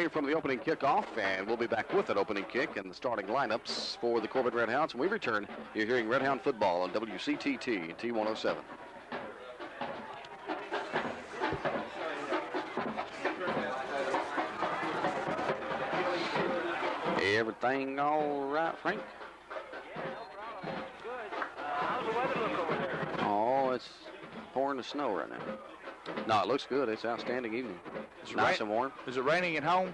away from the opening kickoff, and we'll be back with that opening kick and the starting lineups for the Corbin Redhounds. When we return, you're hearing Redhound football on WCTT T107. Everything all right, Frank? Yeah, no problem. Good. How's the weather look over there? Oh, it's pouring the snow right now. No, it looks good. It's an outstanding evening. It's nice and warm. Is it raining at home?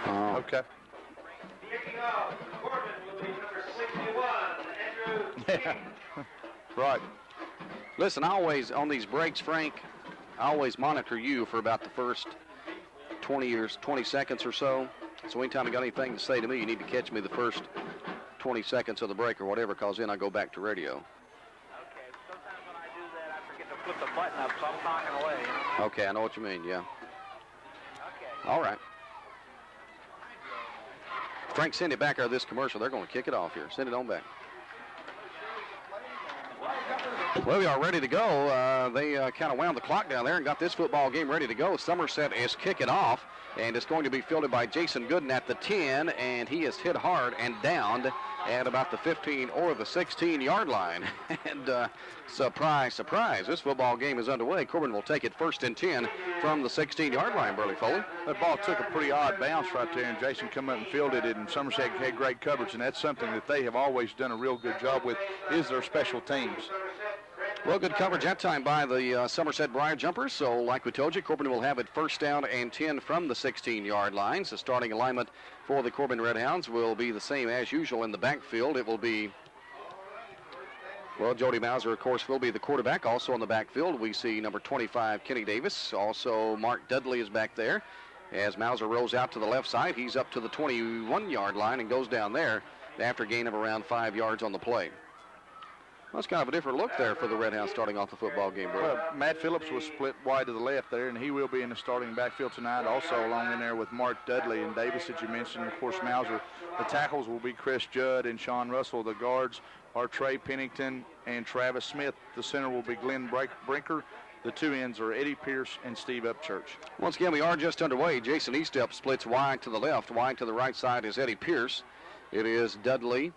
Okay. Kicking off, Corbin will be number 61, Andrew. Right. Listen, I always, on these breaks, Frank, I always monitor you for about the first 20 seconds or so. So anytime you got anything to say to me, you need to catch me the first 20 seconds of the break or whatever, because then I go back to radio. Okay, sometimes when I do that, I forget to flip the button up, so I'm talking away. You know? Okay, I know what you mean, yeah. Okay. All right. Frank, send it back out of this commercial. They're going to kick it off here. Send it on back. Well, we are ready to go. They kind of wound the clock down there and got this football game ready to go. Somerset is kicking off, and it's going to be fielded by Jason Gooden at the 10, and he is hit hard and downed at about the 15 or the 16-yard line. And surprise, surprise, this football game is underway. Corbin will take it 1st and 10 from the 16-yard line, Burley Foley. That ball took a pretty odd bounce right there, and Jason come up and fielded it, and Somerset had great coverage, and that's something that they have always done a real good job with, is their special teams. Well, good coverage that time by the Somerset Briar Jumpers. So, like we told you, Corbin will have it 1st down and 10 from the 16-yard lines. The starting alignment for the Corbin Redhounds will be the same as usual in the backfield. It will be, well, Jody Mauser, of course, will be the quarterback. Also in the backfield, we see number 25, Kenny Davis. Also, Mark Dudley is back there. As Mauser rolls out to the left side, he's up to the 21-yard line and goes down there after a gain of around 5 yards on the play. Well, it's kind of a different look there for the Redhounds starting off the football game, bro. Well, Matt Phillips was split wide to the left there, and he will be in the starting backfield tonight, also along in there with Mark Dudley and Davis that you mentioned, of course, Mauser. The tackles will be Chris Judd and Sean Russell. The guards are Trey Pennington and Travis Smith. The center will be Glenn Brinker. The two ends are Eddie Pierce and Steve Upchurch. Once again, we are just underway. Jason Eastep splits wide to the left. Wide to the right side is Eddie Pierce. It is Dudley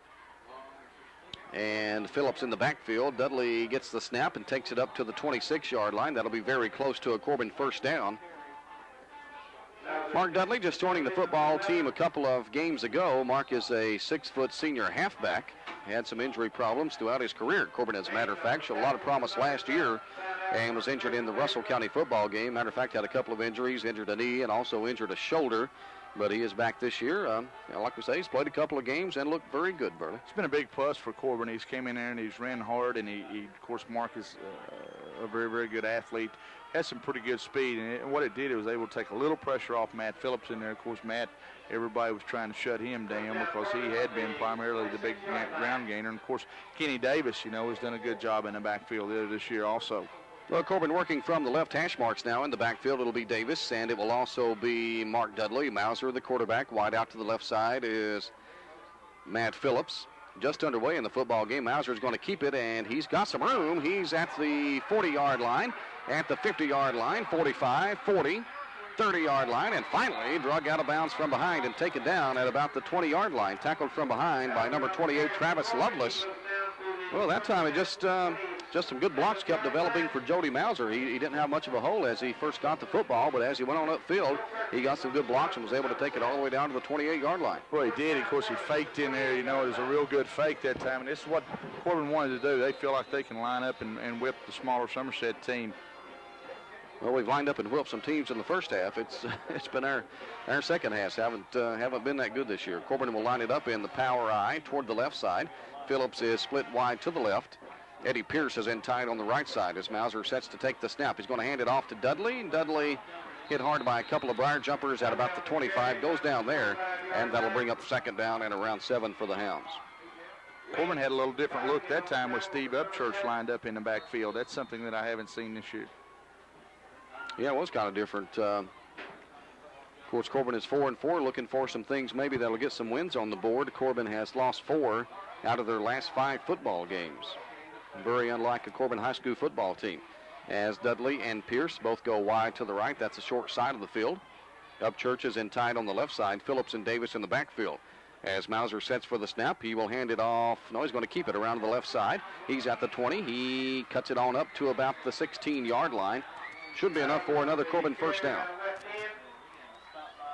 and Phillips in the backfield. Dudley gets the snap and takes it up to the 26-yard line. That'll be very close to a Corbin 1st down. Mark Dudley just joining the football team a couple of games ago. Mark is a 6-foot senior halfback. Had some injury problems throughout his career. Corbin, as a matter of fact, showed a lot of promise last year and was injured in the Russell County football game. Matter of fact, had a couple of injuries, injured a knee and also injured a shoulder. But he is back this year. Like we say, he's played a couple of games and looked very good, Burley. It's been a big plus for Corbin. He's came in there and he's ran hard, and he of course, Mark is a very, very good athlete. Has some pretty good speed, and what it did, it was able to take a little pressure off Matt Phillips in there. Of course, Matt, everybody was trying to shut him down because he had been primarily the big ground gainer. And of course, Kenny Davis, has done a good job in the backfield this year also. Well, Corbin working from the left hash marks now. In the backfield, it'll be Davis, and it will also be Mark Dudley. Mauser, the quarterback. Wide out to the left side is Matt Phillips. Just underway in the football game. Mauser is going to keep it, and he's got some room. He's at the 40-yard line, at the 50-yard line, 45, 40, 30-yard line, and finally drug out of bounds from behind and taken down at about the 20-yard line. Tackled from behind by number 28, Travis Lovelace. Well, that time it just some good blocks kept developing for Jody Mauser. He didn't have much of a hole as he first got the football, but as he went on upfield, he got some good blocks and was able to take it all the way down to the 28-yard line. Well, he did. Of course, he faked in there. It was a real good fake that time, and this is what Corbin wanted to do. They feel like they can line up and whip the smaller Somerset team. Well, we've lined up and whipped some teams in the first half. It's been our second half. Haven't been that good this year. Corbin will line it up in the power I toward the left side. Phillips is split wide to the left. Eddie Pierce is in tight on the right side as Mauser sets to take the snap. He's going to hand it off to Dudley. Dudley hit hard by a couple of Briar jumpers at about the 25. Goes down there, and that'll bring up 2nd down and around 7 for the Hounds. Corbin had a little different look that time with Steve Upchurch lined up in the backfield. That's something that I haven't seen this year. Yeah, it was kind of different. Of course, Corbin is 4-4, looking for some things maybe that'll get some wins on the board. Corbin has lost 4 out of their last 5 football games. Very unlike a Corbin High School football team. as Dudley and Pierce both go wide to the right. That's the short side of the field. Upchurch is in tight on the left side. Phillips and Davis in the backfield. As Mauser sets for the snap, he will hand it off. No, he's going to keep it around to the left side. He's at the 20. He cuts it on up to about the 16-yard line. Should be enough for another Corbin first down.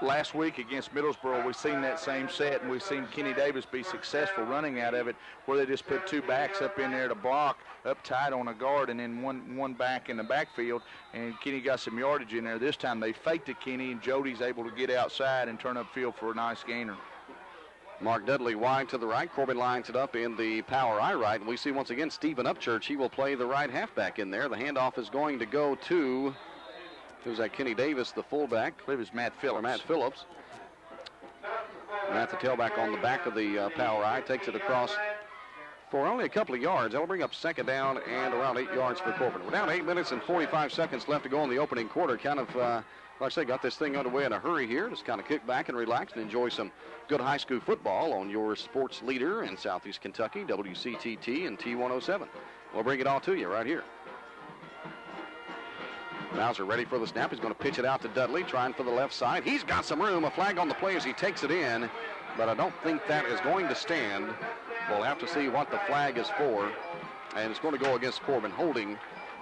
Last week against Middlesboro, we've seen that same set, and we've seen Kenny Davis be successful running out of it, where they just put two backs up in there to block, up tight on a guard, and then one back in the backfield, and Kenny got some yardage in there. This time they faked it, Kenny, and Jody's able to get outside and turn upfield for a nice gainer. Mark Dudley wide to the right. Corbin lines it up in the power I right, and we see once again Stephen Upchurch. He will play the right halfback in there. The handoff is going to go to... Who's that? Kenny Davis, the fullback. I believe it's Matt Phillips. Matt Phillips. Matt, the tailback on the back of the power I, takes it across for only a couple of yards. That'll bring up second down and around 8 yards for Corbin. We're down 8 minutes and 45 seconds left to go in the opening quarter. Kind of, like I say, got this thing underway in a hurry here. Just kind of kick back and relax and enjoy some good high school football on your sports leader in Southeast Kentucky, WCTT and T107. We'll bring it all to you right here. Mauser ready for the snap. He's going to pitch it out to Dudley, trying for the left side. He's got some room. A flag on the play as he takes it in, but I don't think that is going to stand. We'll have to see what the flag is for, and it's going to go against Corbin, holding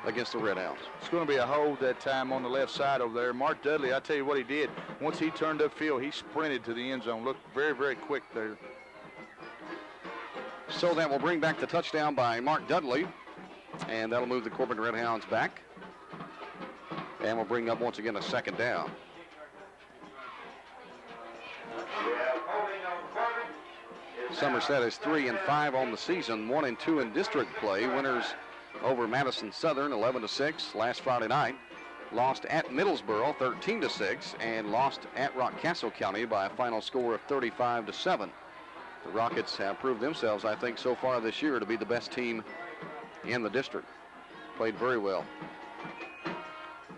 against the Red Hounds. It's going to be a hold that time on the left side over there. Mark Dudley, I tell you what he did. Once he turned upfield, he sprinted to the end zone. Looked very, very quick there. So that will bring back the touchdown by Mark Dudley, and that'll move the Corbin Red Hounds back. And we'll bring up once again a second down. Somerset is 3-5 on the season, 1-2 in district play. Winners over Madison Southern 11-6 last Friday night. Lost at Middlesboro 13-6 and lost at Rockcastle County by a final score of 35-7. The Rockets have proved themselves, I think, so far this year to be the best team in the district. Played very well.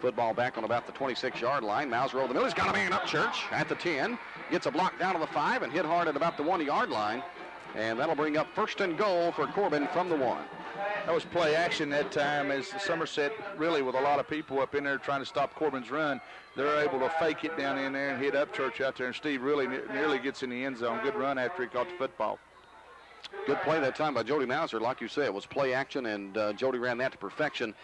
Football back on about the 26-yard line. Mauser over the middle. He's got a man Upchurch at the 10. Gets a block down to the 5 and hit hard at about the 1-yard line. And that'll bring up first and goal for Corbin from the 1. That was play action that time as Somerset, really with a lot of people up in there trying to stop Corbin's run. They're able to fake it down in there and hit Upchurch out there. And Steve really nearly gets in the end zone. Good run after he caught the football. Good play that time by Jody Mauser. Like you said, it was play action, and Jody ran that to perfection.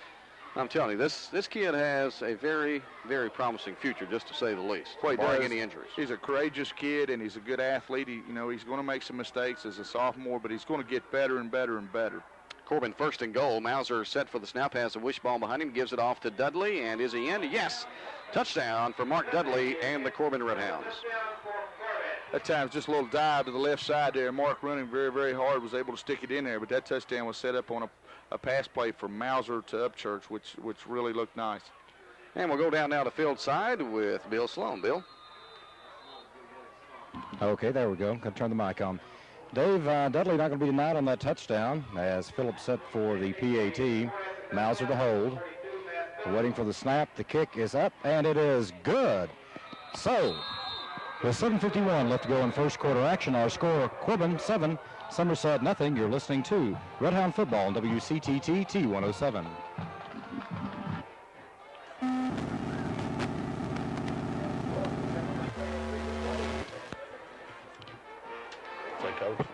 I'm telling you, this kid has a very, very promising future, just to say the least, barring any injuries. He's a courageous kid, and he's a good athlete. He's going to make some mistakes as a sophomore, but he's going to get better and better and better. Corbin first and goal. Mauser set for the snap, has a wishbone behind him, gives it off to Dudley, and is he in? Yes! Touchdown for Mark Dudley and the Corbin Red Hounds. That time's just a little dive to the left side there. Mark running very, very hard, was able to stick it in there, but that touchdown was set up on a pass play from Mauser to Upchurch, which really looked nice. And we'll go down now to field side with Bill Sloan. Bill? Okay, there we go. Got to turn the mic on. Dave, Dudley not going to be denied on that touchdown as Phillips set for the PAT. Mauser to hold. Waiting for the snap. The kick is up, and it is good. So, with 7:51 left to go in first quarter action, our score, Corbin 7, Somerset nothing. You're listening to Red Hound Football on WCTT T107. Play coach.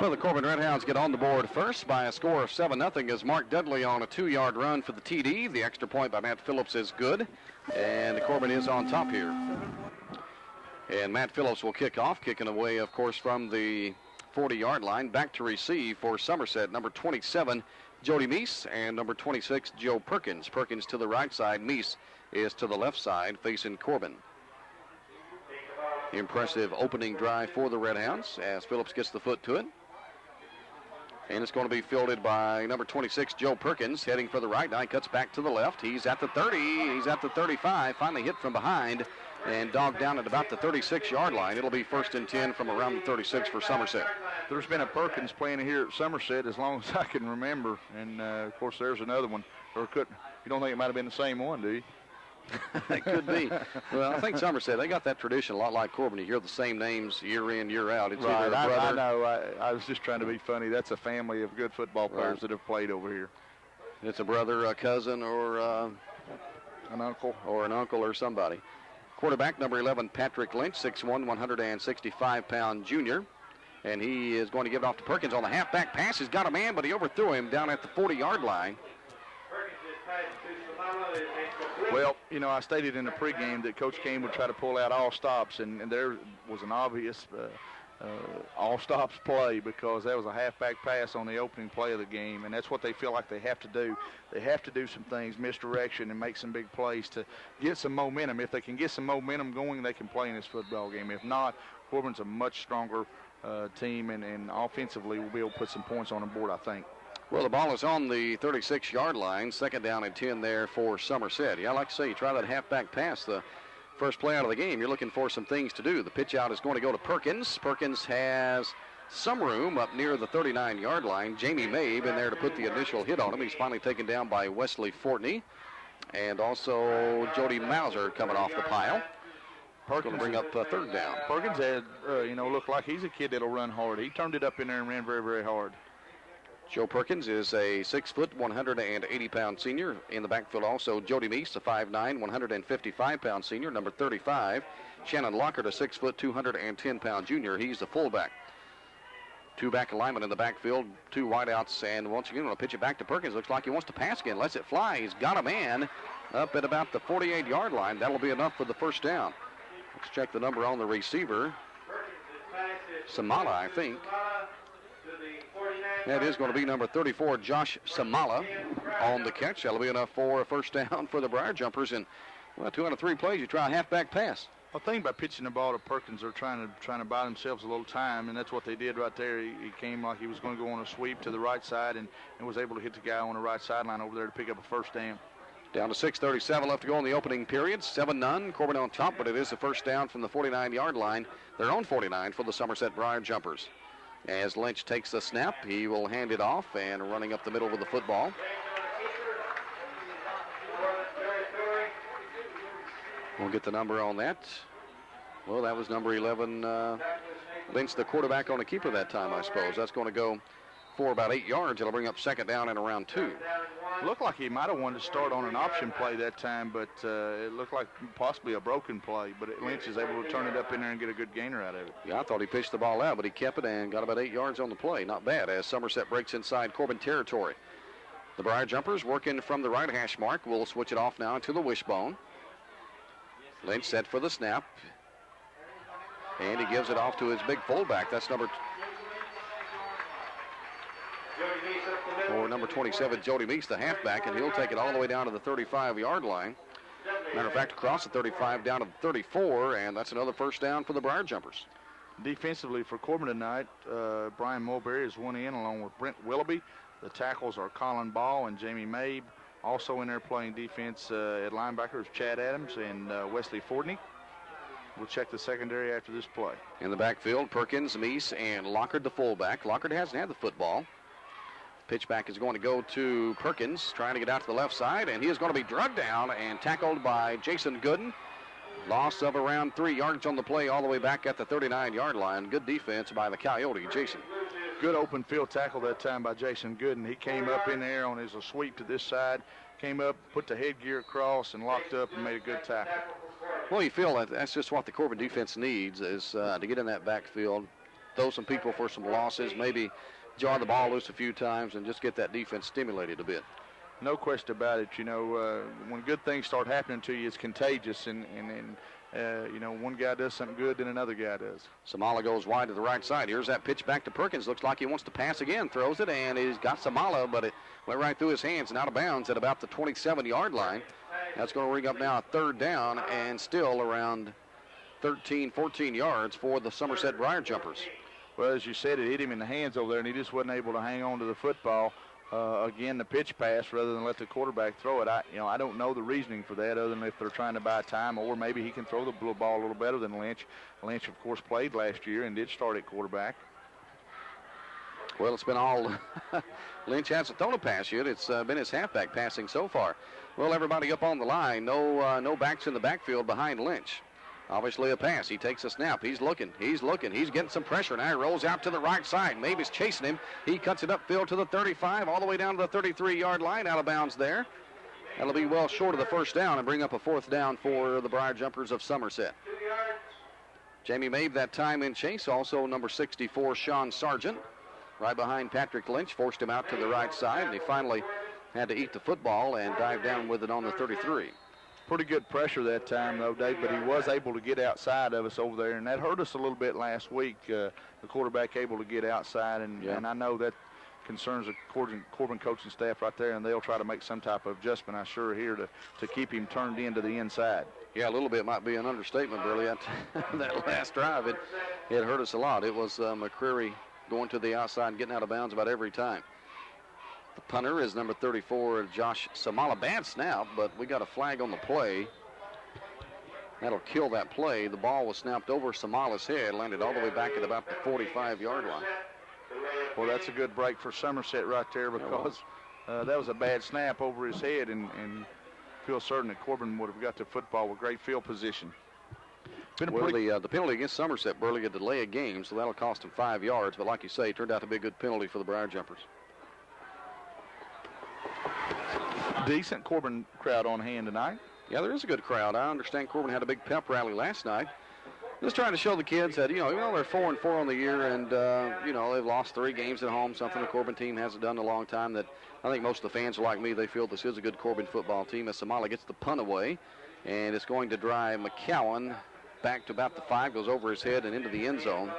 Well, the Corbin Red Hounds get on the board first by a score of 7-0 as Mark Dudley on a 2-yard run for the TD. The extra point by Matt Phillips is good, and the Corbin is on top here. And Matt Phillips will kick off, kicking away, of course, from the 40-yard line. Back to receive for Somerset, number 27, Jody Meese, and number 26, Joe Perkins. Perkins to the right side, Meese is to the left side, facing Corbin. Impressive opening drive for the Red Hounds as Phillips gets the foot to it. And it's going to be fielded by number 26, Joe Perkins, heading for the right. Now he cuts back to the left. He's at the 30. He's at the 35. Finally hit from behind and dogged down at about the 36-yard line. It'll be 1st and 10 from around the 36 for Somerset. There's been a Perkins playing here at Somerset as long as I can remember, and of course there's another one. Or you don't think it might have been the same one, do you? It could be. Well, I think Somerset, they got that tradition a lot like Corbin. You hear the same names year in, year out. It's right, either a brother. I know. I was just trying to be funny. That's a family of good football players that have played over here. It's a brother, a cousin, or an uncle. Or an uncle or somebody. Quarterback, number 11, Patrick Lynch, 6'1", 165-pound junior. And he is going to give it off to Perkins on the halfback pass. He's got a man, but he overthrew him down at the 40-yard line. Well, you know, I stated in the pregame that Coach Kane would try to pull out all stops, and there was an obvious all stops play because that was a halfback pass on the opening play of the game, and that's what they feel like they have to do. They have to do some things, misdirection, and make some big plays to get some momentum. If they can get some momentum going, they can play in this football game. If not, Corbin's a much stronger team, and offensively we'll be able to put some points on the board, I think. Well, the ball is on the 36-yard line. 2nd down and 10 there for Somerset. Yeah, I like to say, you try that halfback pass, the first play out of the game. You're looking for some things to do. The pitch out is going to go to Perkins. Perkins has some room up near the 39-yard line. Jamie Mabe in there to put the initial hit on him. He's finally taken down by Wesley Fortney. And also Jody Mauser coming off the pile. Perkins going to bring up 3rd down. Perkins had, looked like he's a kid that'll run hard. He turned it up in there and ran very, very hard. Joe Perkins is a 6', 180-pound senior. In the backfield also Jody Meese, a 5'9", 155-pound senior, number 35. Shannon Lockert, a 6', 210-pound junior. He's the fullback. 2-back alignment in the backfield, 2 wideouts, and once again, we'll pitch it back to Perkins. Looks like he wants to pass again. Lets it fly. He's got a man up at about the 48-yard line. That'll be enough for the 1st down. Let's check the number on the receiver. Samala, I think. That is going to be number 34, Josh Samala, on the catch. That'll be enough for a 1st down for the Briar Jumpers. And, well, 2 out of 3 plays, you try a halfback pass. I think by pitching the ball to Perkins, they're trying to buy themselves a little time, and that's what they did right there. He came like he was going to go on a sweep to the right side and was able to hit the guy on the right sideline over there to pick up a 1st down. Down to 6:37 left to go in the opening period. 7-0. Corbin on top, but it is a 1st down from the 49-yard line. Their own 49 for the Somerset Briar Jumpers. As Lynch takes the snap, he will hand it off and running up the middle with the football. We'll get the number on that. Well, that was number 11, Lynch, the quarterback on a keeper that time, I suppose. That's going to go for about 8 yards. It'll bring up 2nd down and around 2. Looked like he might have wanted to start on an option play that time, but it looked like possibly a broken play. But Lynch is able to turn it up in there and get a good gainer out of it. Yeah, I thought he pitched the ball out, but he kept it and got about 8 yards on the play. Not bad as Somerset breaks inside Corbin territory. The Briar Jumpers working from the right hash mark. We'll switch it off now to the wishbone. Lynch set for the snap. And he gives it off to his big fullback. That's number 27, Jody Meese, the halfback, and he'll take it all the way down to the 35-yard line. Matter of fact, across the 35 down to the 34, and that's another 1st down for the Briar Jumpers. Defensively for Corbin tonight, Brian Mulberry is one in along with Brent Willoughby. The tackles are Colin Ball and Jamie Mabe. Also in there playing defense at linebackers, Chad Adams and Wesley Fortney. We'll check the secondary after this play. In the backfield, Perkins, Meese, and Lockard, the fullback. Lockard hasn't had the football. Pitchback is going to go to Perkins, trying to get out to the left side, and he is going to be drugged down and tackled by Jason Gooden. Loss of around 3 yards on the play all the way back at the 39-yard line. Good defense by the Coyote, Jason. Good open field tackle that time by Jason Gooden. He came up in there on his sweep to this side, came up, put the headgear across, and locked up and made a good tackle. Well, you feel that that's just what the Corbin defense needs is to get in that backfield, throw some people for some losses, maybe jar the ball loose a few times and just get that defense stimulated a bit. No question about it. You know, when good things start happening to you, it's contagious, and one guy does something good, then another guy does. Samala goes wide to the right side. Here's that pitch back to Perkins. Looks like he wants to pass again. Throws it, and he's got Samala, but it went right through his hands and out of bounds at about the 27-yard line. That's going to ring up now a 3rd down and still around 13, 14 yards for the Somerset Briar Jumpers. Well, as you said, it hit him in the hands over there, and he just wasn't able to hang on to the football. again, the pitch pass rather than let the quarterback throw it. I don't know the reasoning for that other than if they're trying to buy time, or maybe he can throw the ball a little better than Lynch. Lynch, of course, played last year and did start at quarterback. Well, it's been all Lynch hasn't thrown a pass yet. It's been his halfback passing so far. Well, everybody up on the line. No backs in the backfield behind Lynch. Obviously a pass. He takes a snap. He's looking. He's getting some pressure now. He rolls out to the right side. Mavis chasing him. He cuts it upfield to the 35, all the way down to the 33-yard line, out of bounds there. That'll be well short of the first down and bring up a fourth down for the Briar Jumpers of Somerset. Jamie Mabe that time in chase. Also number 64, Sean Sargent, right behind Patrick Lynch, forced him out to the right side, and he finally had to eat the football and dive down with it on the 33. Pretty good pressure that time, though, Dave, but he was able to get outside of us over there, and that hurt us a little bit last week, the quarterback able to get outside, and I know that concerns the Corbin coaching staff right there, and they'll try to make some type of adjustment, I'm sure, here to keep him turned into the inside. Yeah, a little bit might be an understatement, Burley. That last drive, it hurt us a lot. It was McCreary going to the outside and getting out of bounds about every time. The punter is number 34, Josh Samala. Bad snap, but we got a flag on the play. That'll kill that play. The ball was snapped over Samala's head, landed all the way back at about the 45-yard line. Well, that's a good break for Somerset right there, because that was a bad snap over his head, and feel certain that Corbin would have got the football with great field position. Well, the penalty against Somerset, Burley, a delay of game, so that'll cost him 5 yards. But like you say, it turned out to be a good penalty for the Briar Jumpers. Decent Corbin crowd on hand tonight. Yeah, there is a good crowd. I understand Corbin had a big pep rally last night. Just trying to show the kids that, they're 4-4 on the year, and, they've lost 3 games at home, something the Corbin team hasn't done in a long time. That I think most of the fans are like me. They feel this is a good Corbin football team. As Samala gets the punt away, and it's going to drive McCowan back to about the 5, goes over his head and into the end zone.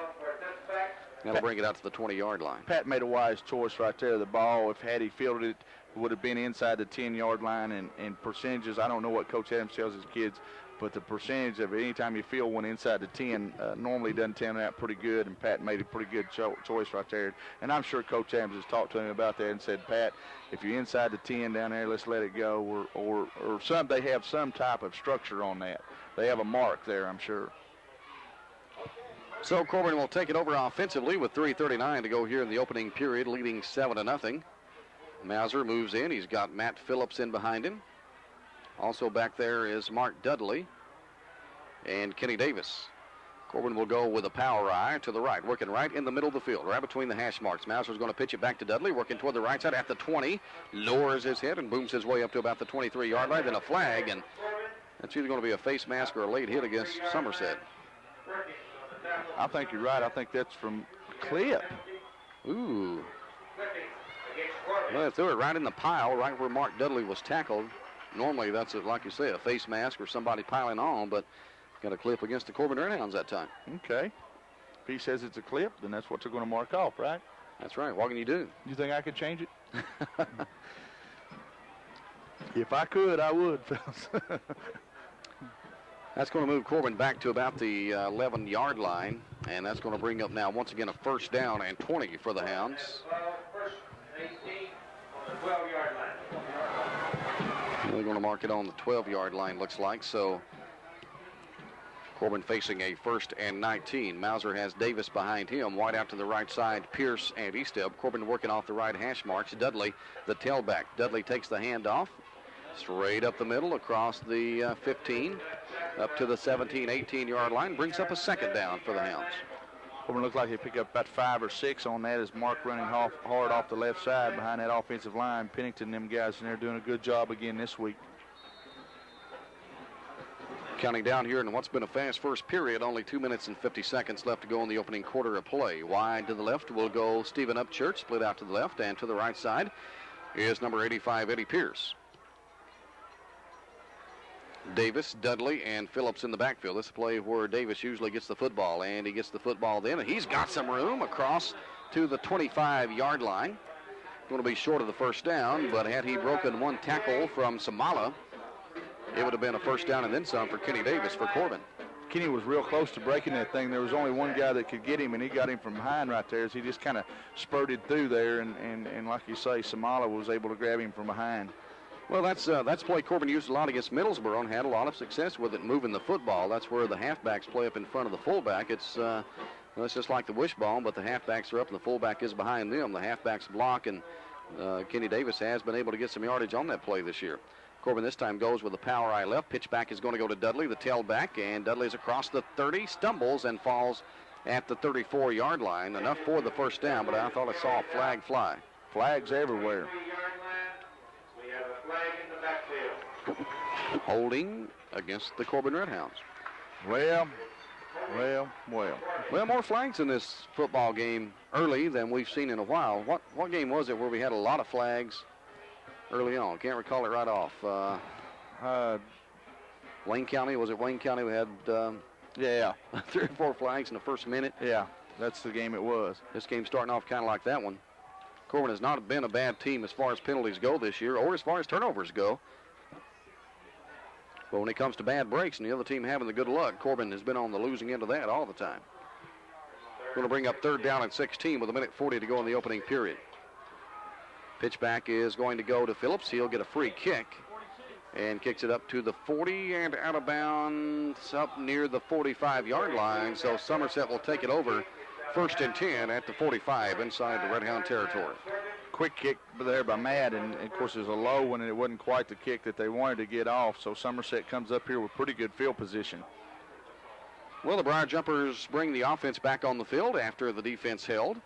That'll bring it out to the 20-yard line. Pat made a wise choice right there. The ball, had he fielded it, would have been inside the 10-yard line, and percentages, I don't know what Coach Adams tells his kids, but the percentage of any time you field one inside the 10 normally doesn't turn out pretty good, and Pat made a pretty good choice right there. And I'm sure Coach Adams has talked to him about that and said, Pat, if you're inside the 10 down there, let's let it go, or they have some type of structure on that. They have a mark there, I'm sure. So Corbin will take it over offensively with 3:39 to go here in the opening period, leading 7-0. Mauser moves in. He's got Matt Phillips in behind him. Also back there is Mark Dudley and Kenny Davis. Corbin will go with a power eye to the right, working right in the middle of the field, right between the hash marks. Mauser's going to pitch it back to Dudley, working toward the right side at the 20, lowers his head and booms his way up to about the 23-yard line, then a flag, and that's either going to be a face mask or a late hit against Somerset. I think you're right. I think that's from Clip. Ooh. Well, they threw it right in the pile, right where Mark Dudley was tackled. Normally, that's, like you say, a face mask or somebody piling on, but got a clip against the Corbin Greyhounds that time. Okay. If he says it's a clip, then that's what they're going to mark off, right? That's right. What can you do? You think I could change it? If I could, I would, fellas. That's going to move Corbin back to about the 11-yard line, and that's going to bring up now, once again, a first down and 20 for the Hounds. First 18 on the 12-yard line. They're going to mark it on the 12-yard line, looks like. So Corbin facing a first and 19. Mauser has Davis behind him. Wide out to the right side, Pierce and Easteb. Corbin working off the right hash marks. Dudley, the tailback. Dudley takes the handoff. Straight up the middle across the 15, up to the 17, 18-yard line. Brings up a second down for the Hounds. Corbin looks like he picked up about 5 or 6 on that as Mark running hard off the left side behind that offensive line. Pennington, them guys in there doing a good job again this week. Counting down here in what's been a fast first period, only 2 minutes and 50 seconds left to go in the opening quarter of play. Wide to the left will go Stephen Upchurch, split out to the left, and to the right side is number 85, Eddie Pierce. Davis, Dudley, and Phillips in the backfield. This play where Davis usually gets the football, and he gets the football then, and he's got some room across to the 25-yard line. Going to be short of the first down, but had he broken one tackle from Samala, it would have been a first down and then some for Kenny Davis for Corbin. Kenny was real close to breaking that thing. There was only one guy that could get him, and he got him from behind right there as he just kind of spurted through there, and like you say, Samala was able to grab him from behind. Well, that's play Corbin used a lot against Middlesbrough and had a lot of success with it, moving the football. That's where the halfbacks play up in front of the fullback. It's just like the wishbone, but the halfbacks are up and the fullback is behind them. The halfbacks block, and Kenny Davis has been able to get some yardage on that play this year. Corbin this time goes with a power eye left. Pitch back is going to go to Dudley, the tailback, and Dudley is across the 30, stumbles and falls at the 34-yard line. Enough for the first down, but I thought I saw a flag fly. Flags everywhere. We have a flag in the backfield. Holding against the Corbin Redhounds. Well. Well, more flags in this football game early than we've seen in a while. What game was it where we had a lot of flags early on? Can't recall it right off. Wayne County, was it Wayne County? We had 3 or 4 flags in the first minute. Yeah, that's the game it was. This game's starting off kind of like that one. Corbin has not been a bad team as far as penalties go this year or as far as turnovers go. But when it comes to bad breaks and the other team having the good luck, Corbin has been on the losing end of that all the time. Going to bring up 3rd down and 16 with 1:40 to go in the opening period. Pitch back is going to go to Phillips. He'll get a free kick and kicks it up to the 40 and out of bounds up near the 45-yard line. So Somerset will take it over 1st and 10 at the 45 inside the Redhound territory. Quick kick there by Matt, and of course it was a low one, and it wasn't quite the kick that they wanted to get off. So Somerset comes up here with pretty good field position. Well, the Briar Jumpers bring the offense back on the field after the defense held.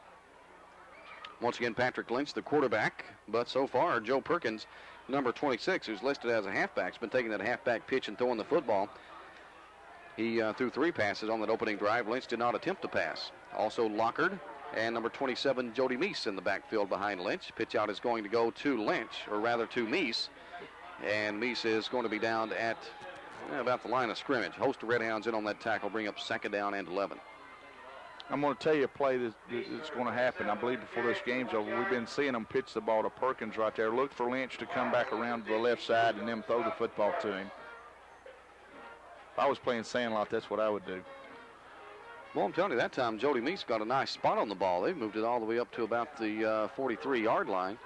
Once again, Patrick Lynch, the quarterback, but so far Joe Perkins, number 26, who's listed as a halfback, has been taking that halfback pitch and throwing the football. He threw 3 passes on that opening drive. Lynch did not attempt to pass. Also Lockard and number 27, Jody Meese in the backfield behind Lynch. Pitch out is going to go to Lynch, or rather to Meese. And Meese is going to be down at about the line of scrimmage. Host of Redhounds in on that tackle, bring up 2nd down and 11. I'm going to tell you a play that's going to happen. I believe before this game's over, we've been seeing them pitch the ball to Perkins right there. Look for Lynch to come back around to the left side and then throw the football to him. If I was playing Sandlot, that's what I would do. Well, I'm telling you, that time Jody Meese got a nice spot on the ball. They've moved it all the way up to about the 43-yard line.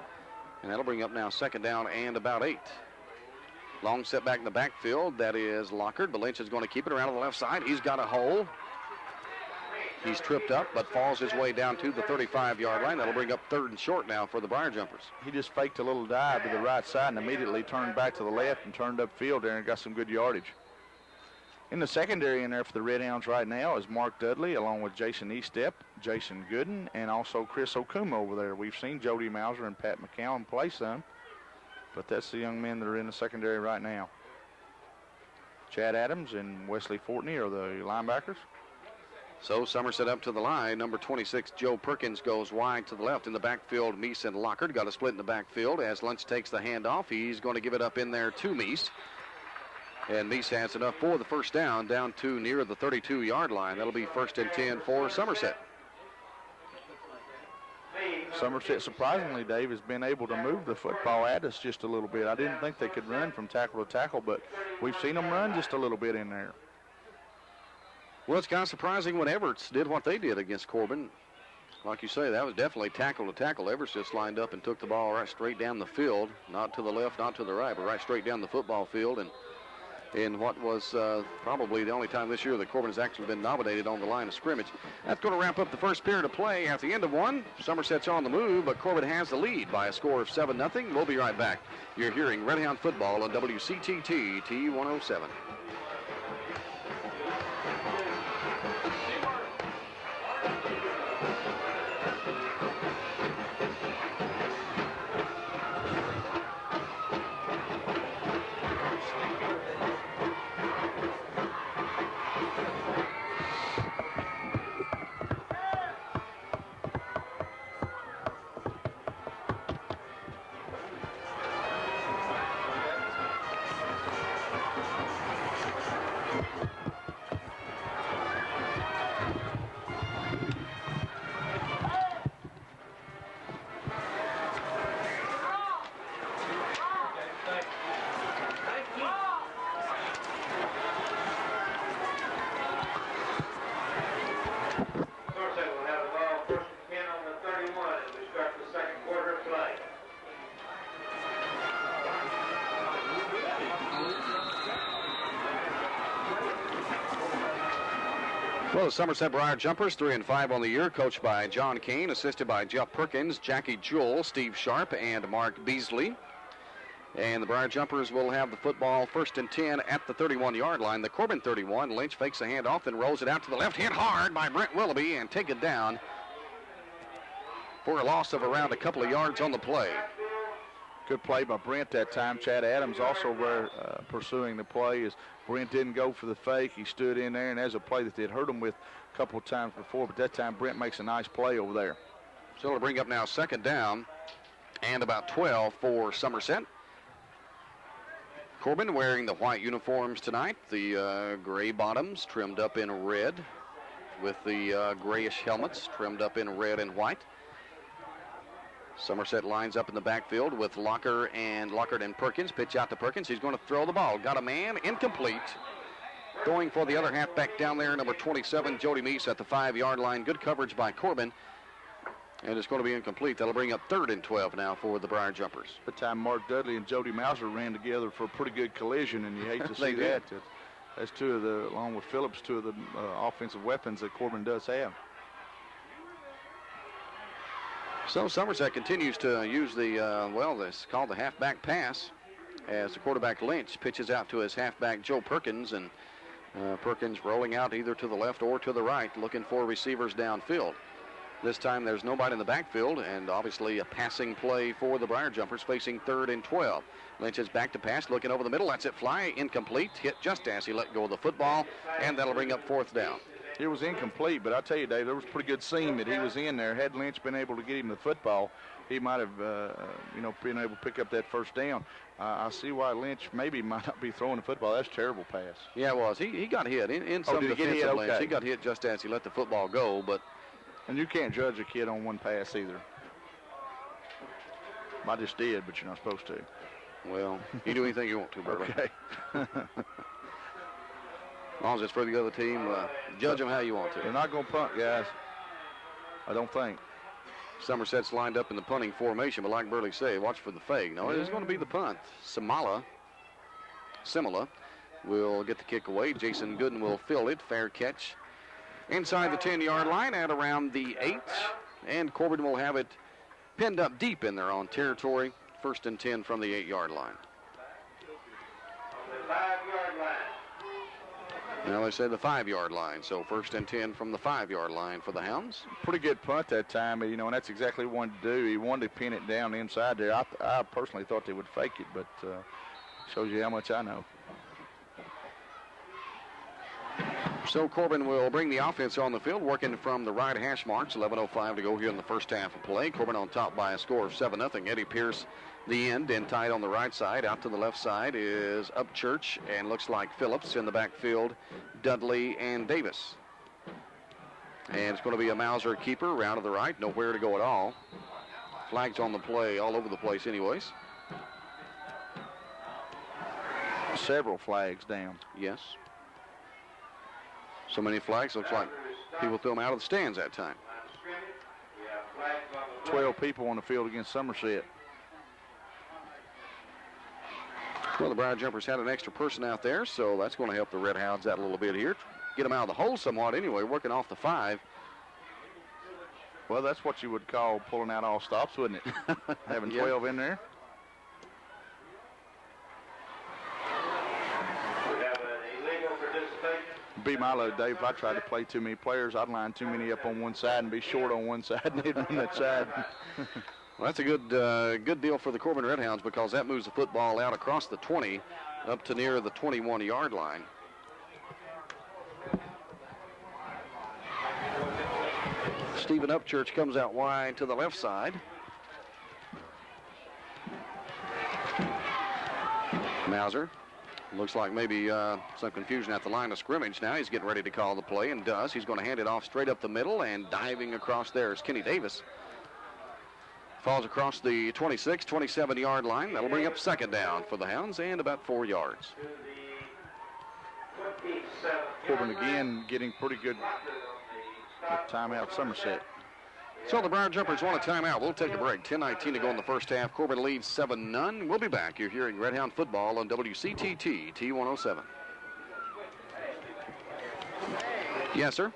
And that'll bring up now 2nd down and about 8. Long set back in the backfield. That is Lockard, but Lynch is going to keep it around on the left side. He's got a hole. He's tripped up, but falls his way down to the 35-yard line. That'll bring up 3rd and short now for the Briar Jumpers. He just faked a little dive to the right side and immediately turned back to the left and turned upfield there and got some good yardage. In the secondary in there for the Redhounds right now is Mark Dudley along with Jason Eastep, Jason Gooden, and also Chris Okuma over there. We've seen Jody Mauser and Pat McCowan play some, but that's the young men that are in the secondary right now. Chad Adams and Wesley Fortney are the linebackers. So Somerset up to the line. Number 26, Joe Perkins, goes wide to the left. In the backfield, Meese and Lockard got a split in the backfield. As Lynch takes the handoff, he's going to give it up in there to Meese. And Meese has enough for the first down to near the 32-yard line. That'll be 1st and 10 for Somerset. Somerset, surprisingly, Dave, has been able to move the football at us just a little bit. I didn't think they could run from tackle to tackle, but we've seen them run just a little bit in there. Well, it's kind of surprising when Everts did what they did against Corbin. Like you say, that was definitely tackle to tackle. Everts just lined up and took the ball right straight down the field, not to the left, not to the right, but right straight down the football field. And in what was probably the only time this year that Corbin has actually been nominated on the line of scrimmage. That's going to wrap up the first period of play. At the end of one, Somerset's on the move, but Corbin has the lead by a score of 7-0. We'll be right back. You're hearing Redhound football on WCTT T107. Well, the Somerset Briar Jumpers 3-5 on the year, coached by John Kane, assisted by Jeff Perkins, Jackie Jewell, Steve Sharp, and Mark Beasley. And the Briar Jumpers will have the football 1st and 10 at the 31-yard line. The Corbin 31. Lynch fakes a handoff and rolls it out to the left. Hit hard by Brent Willoughby and taken down for a loss of around a couple of yards on the play. Good play by Brent that time. Chad Adams also were pursuing the play as Brent didn't go for the fake. He stood in there, and there's a play that they'd hurt him with a couple of times before, but that time Brent makes a nice play over there. So it'll bring up now 2nd down and about 12 for Somerset. Corbin wearing the white uniforms tonight, the gray bottoms trimmed up in red with the grayish helmets trimmed up in red and white. Somerset lines up in the backfield with Lockhart and Perkins. Pitch out to Perkins. He's going to throw the ball. Got a man, incomplete. Going for the other halfback down there, number 27, Jody Meese at the 5-yard line. Good coverage by Corbin. And it's going to be incomplete. That'll bring up 3rd and 12 now for the Briar Jumpers. The time Mark Dudley and Jody Mauser ran together for a pretty good collision, and you hate to see that. That's two of the, along with Phillips, two of the offensive weapons that Corbin does have. So Somerset continues to use the, it's called the halfback pass, as the quarterback Lynch pitches out to his halfback Joe Perkins, and Perkins rolling out either to the left or to the right, looking for receivers downfield. This time there's nobody in the backfield, and obviously a passing play for the Briar Jumpers facing 3rd and 12. Lynch is back to pass, looking over the middle. That's it, fly, incomplete. Hit just as he let go of the football, and that'll bring up 4th down. It was incomplete, but I tell you, Dave, there was a pretty good seam that he was in there. Had Lynch been able to get him the football, he might have, been able to pick up that 1st down. I see why Lynch maybe might not be throwing the football. That's a terrible pass. Yeah, it was. He got hit in some defensive lanes. He got hit just as he let the football go, but. And you can't judge a kid on one pass either. I just did, but you're not supposed to. Well, you do anything you want to, Burley. Okay. As long as it's for the other team, judge them how you want to. They're not going to punt, guys. I don't think. Somerset's lined up in the punting formation, but like Burley said, watch for the fake. No, it's going to be the punt. Simala will get the kick away. Jason Gooden will field it. Fair catch inside the 10-yard line at around the 8. And Corbin will have it pinned up deep in their own territory. 1st and 10 from the 8-yard line. The 5-yard line. Now they say the 5-yard line, so 1st and 10 from the 5-yard line for the Hounds. Pretty good punt that time, and that's exactly what he wanted to do. He wanted to pin it down inside there. I personally thought they would fake it, but shows you how much I know. So Corbin will bring the offense on the field, working from the right hash marks. 11:05 to go here in the first half of play. Corbin on top by a score of 7-0. Eddie Pierce, the end, and tight on the right side. Out to the left side is Upchurch, and looks like Phillips in the backfield, Dudley and Davis. And it's going to be a Mauser keeper, round to the right, nowhere to go at all. Flags on the play, all over the place anyways. Several flags down. Yes. So many flags, looks like people threw them out of the stands that time. 12 people on the field against Somerset. Well, the Briar Jumpers had an extra person out there, so that's going to help the Red Hounds out a little bit here. Get them out of the hole somewhat anyway, working off the 5. Well, that's what you would call pulling out all stops, wouldn't it? Having 12 in there. Be my load, Dave. If I tried to play too many players, I'd line too many up on one side and be short on one side, and they'd run that side. Well, that's a good deal for the Corbin Red Hounds, because that moves the football out across the 20 up to near the 21-yard line. Stephen Upchurch comes out wide to the left side. Mauser. Looks like maybe some confusion at the line of scrimmage. Now he's getting ready to call the play, and does. He's going to hand it off straight up the middle, and diving across there is Kenny Davis. Falls across the 26, 27-yard line. That'll bring up 2nd down for the Hounds, and about 4 yards. Corbin again getting pretty good timeout Somerset. So the Briar Jumpers want a timeout. We'll take a break. 10:19 to go in the first half. Corbin leads 7-0. We'll be back. You're hearing Red Hound football on WCTT T107. Yes, sir.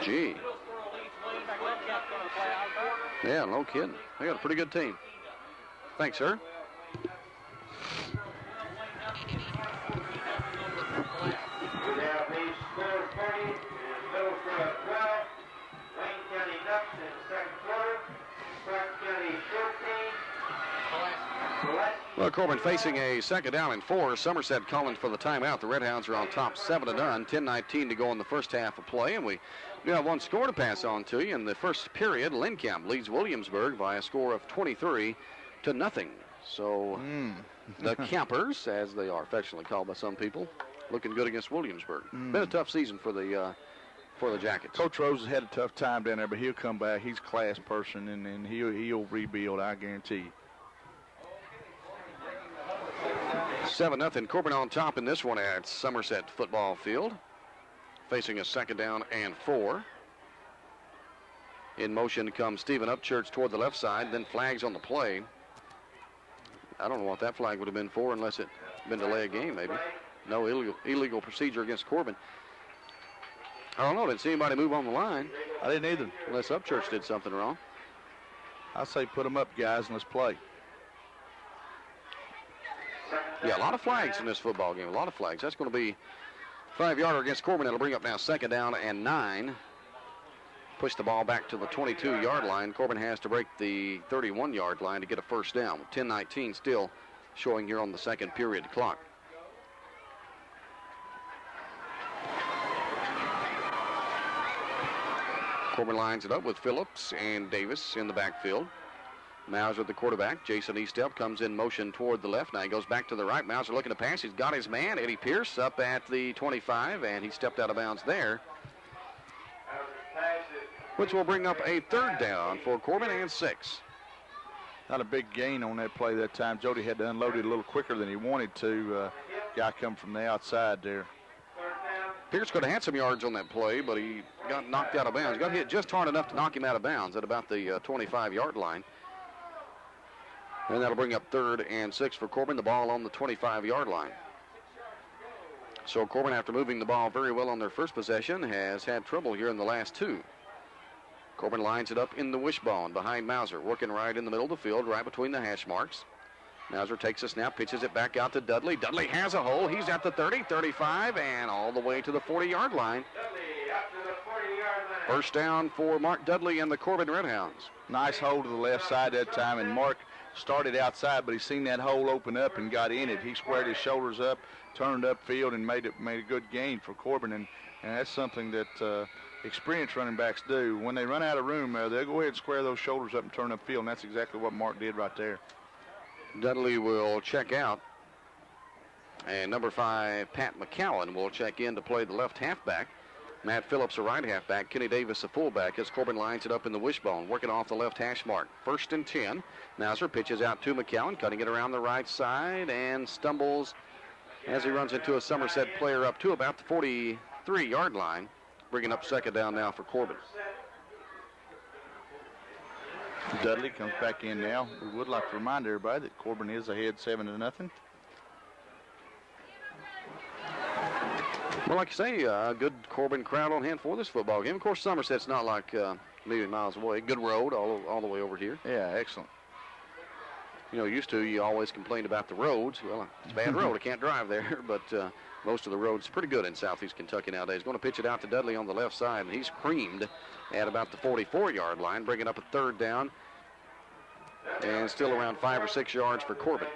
Gee. Yeah, no kidding. They got a pretty good team. Thanks, sir. Well, Corbin facing a second down and 4. Somerset calling for the timeout. The Redhounds are on top 7-0. 10:19 to go in the first half of play, and we do have one score to pass on to you. In the first period, Lincamp leads Williamsburg by a score of 23-0. So the Campers, as they are affectionately called by some people, looking good against Williamsburg. Been a tough season for the Jackets. Coach Rose has had a tough time down there, but he'll come back. He's a class person, and he'll rebuild, I guarantee. 7-0. Corbin on top in this one at Somerset football field. Facing a second down and 4. In motion comes Stephen Upchurch toward the left side, then flags on the play. I don't know what that flag would have been for unless it been delay a game, maybe. No illegal procedure against Corbin. I don't know. Didn't see anybody move on the line. I didn't either. Unless Upchurch did something wrong. I say put them up, guys, and let's play. Yeah, a lot of flags in this football game. A lot of flags. That's going to be 5-yarder against Corbin. It'll bring up now second down and 9. Push the ball back to the 22-yard line. Corbin has to break the 31-yard line to get a first down. 10:19 still showing here on the second period clock. Corbin lines it up with Phillips and Davis in the backfield. Mauser, the quarterback. Jason Eastep comes in motion toward the left. Now he goes back to the right. Mauser looking to pass. He's got his man, Eddie Pierce, up at the 25, and he stepped out of bounds there, which will bring up a third down for Corbin and 6. Not a big gain on that play that time. Jody had to unload it a little quicker than he wanted to. Guy come from the outside there. Pierce could have had some yards on that play, but he got knocked out of bounds. Got hit just hard enough to knock him out of bounds at about the 25-yard line. And that'll bring up third and 6 for Corbin. The ball on the 25-yard line. So Corbin, after moving the ball very well on their first possession, has had trouble here in the last 2. Corbin lines it up in the wishbone behind Mauser, working right in the middle of the field, right between the hash marks. Mauser takes a snap, pitches it back out to Dudley. Dudley has a hole. He's at the 30, 35, and all the way to the 40-yard line. First down for Mark Dudley and the Corbin Redhounds. Nice hole to the left side that time, and Mark started outside, but he seen that hole open up and got in it. He squared his shoulders up, turned upfield, and made a good gain for Corbin, and that's something that experienced running backs do. When they run out of room, they'll go ahead and square those shoulders up and turn upfield, and that's exactly what Mark did right there. Dudley will check out, and number 5, Pat McCowan, will check in to play the left halfback. Matt Phillips, a right halfback. Kenny Davis, a fullback, as Corbin lines it up in the wishbone, working off the left hash mark. First and 10. Mauser pitches out to McCowan, cutting it around the right side, and stumbles as he runs into a Somerset player up to about the 43-yard line, bringing up second down now for Corbin. Dudley comes back in now. We would like to remind everybody that Corbin is ahead 7-0. Well, like you say, a good Corbin crowd on hand for this football game. Of course, Somerset's not like a million miles away. Good road all the way over here. Yeah, excellent. You know, you always complained about the roads. Well, it's a bad road. I can't drive there, but most of the roads pretty good in southeast Kentucky nowadays. Going to pitch it out to Dudley on the left side, and he's creamed at about the 44-yard line, bringing up a third down, and still around 5 or 6 yards for Corbin.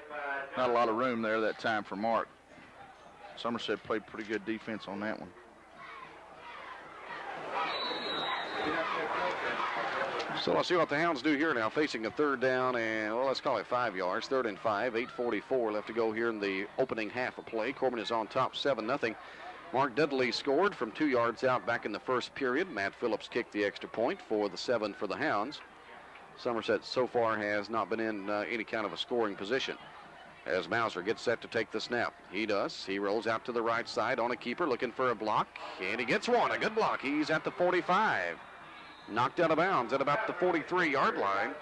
Not a lot of room there that time for Mark. Somerset played pretty good defense on that one. So let's see what the Hounds do here now, facing a third down and, well, let's call it 5 yards. 3rd and 5, 8:44 left to go here in the opening half of play. Corbin is on top 7-0. Mark Dudley scored from 2 yards out back in the first period. Matt Phillips kicked the extra point for the 7 for the Hounds. Somerset so far has not been in any kind of a scoring position. As Mauser gets set to take the snap. He does. He rolls out to the right side on a keeper, looking for a block, and he gets one. A good block. He's at the 45. Knocked out of bounds at about the 43-yard line.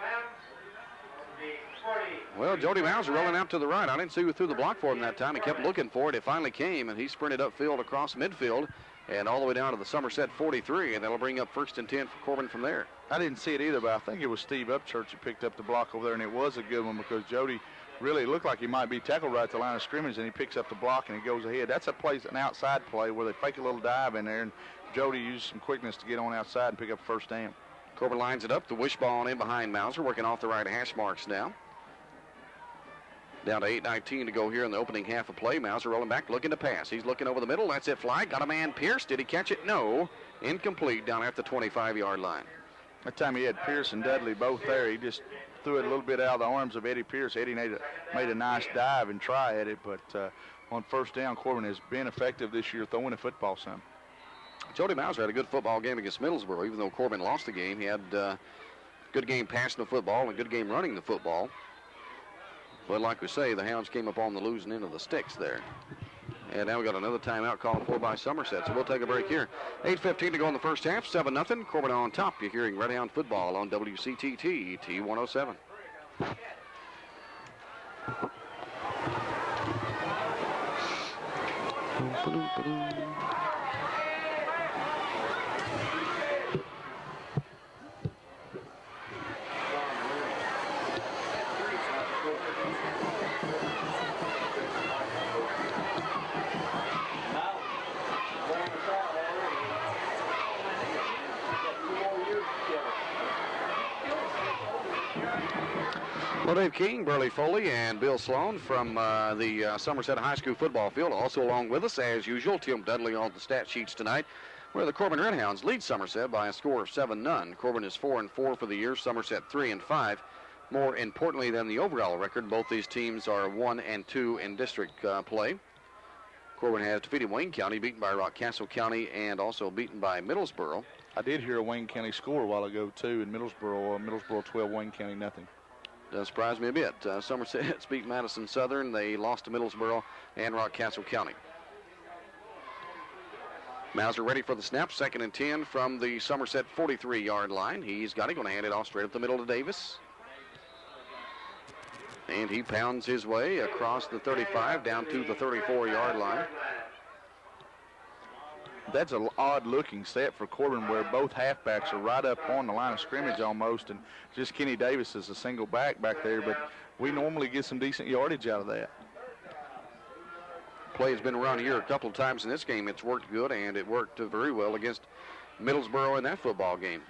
Well, Jody Mauser rolling out to the right. I didn't see who threw the block for him that time. He kept looking for it. It finally came, and he sprinted upfield across midfield and all the way down to the Somerset 43, and that'll bring up 1st and 10 for Corbin from there. I didn't see it either, but I think it was Steve Upchurch who picked up the block over there, and it was a good one because Jody really looked like he might be tackled right at the line of scrimmage, and he picks up the block and he goes ahead. That's an outside play where they fake a little dive in there, and Jody used some quickness to get on outside and pick up first down. Corbin lines it up. The wishbone in behind Mauser, working off the right hash marks now. Down to 8:19 to go here in the opening half of play. Mauser rolling back, looking to pass. He's looking over the middle. That's it, fly. Got a man, Pierce. Did he catch it? No. Incomplete down at the 25-yard line. That time he had Pierce and Dudley both there. He just threw it a little bit out of the arms of Eddie Pierce. Eddie made a nice dive and try at it, but on first down, Corbin has been effective this year throwing the football some. Jody Mauser had a good football game against Middlesboro. Even though Corbin lost the game, he had a good game passing the football and a good game running the football. But like we say, the Hounds came up on the losing end of the sticks there. And now we got another timeout called for by Somerset. So we'll take a break here. 8:15 to go in the first half, 7-0. Corbin on top. You're hearing Red Hound football on WCTT T107. Well, Dave King, Burley Foley, and Bill Sloan from the Somerset High School football field. Also along with us, as usual, Tim Dudley on the stat sheets tonight, where the Corbin Redhounds lead Somerset by a score of 7-0. Corbin is 4-4 for the year, Somerset 3-5. More importantly than the overall record, both these teams are 1-2 in district play. Corbin has defeated Wayne County, beaten by Rockcastle County, and also beaten by Middlesboro. I did hear a Wayne County score a while ago, too, in Middlesboro. Middlesboro 12, Wayne County nothing. Does surprise me a bit. Somerset beat Madison Southern. They lost to Middlesboro and Rockcastle County. Mauser ready for the snap. 2nd and 10 from the Somerset 43-yard line. He's got it. Going to hand it off straight up the middle to Davis. And he pounds his way across the 35 down to the 34-yard line. That's an odd-looking set for Corbin where both halfbacks are right up on the line of scrimmage almost, and just Kenny Davis is a single back there, but we normally get some decent yardage out of that. Play has been around here a couple of times in this game. It's worked good, and it worked very well against Middlesboro in that football game.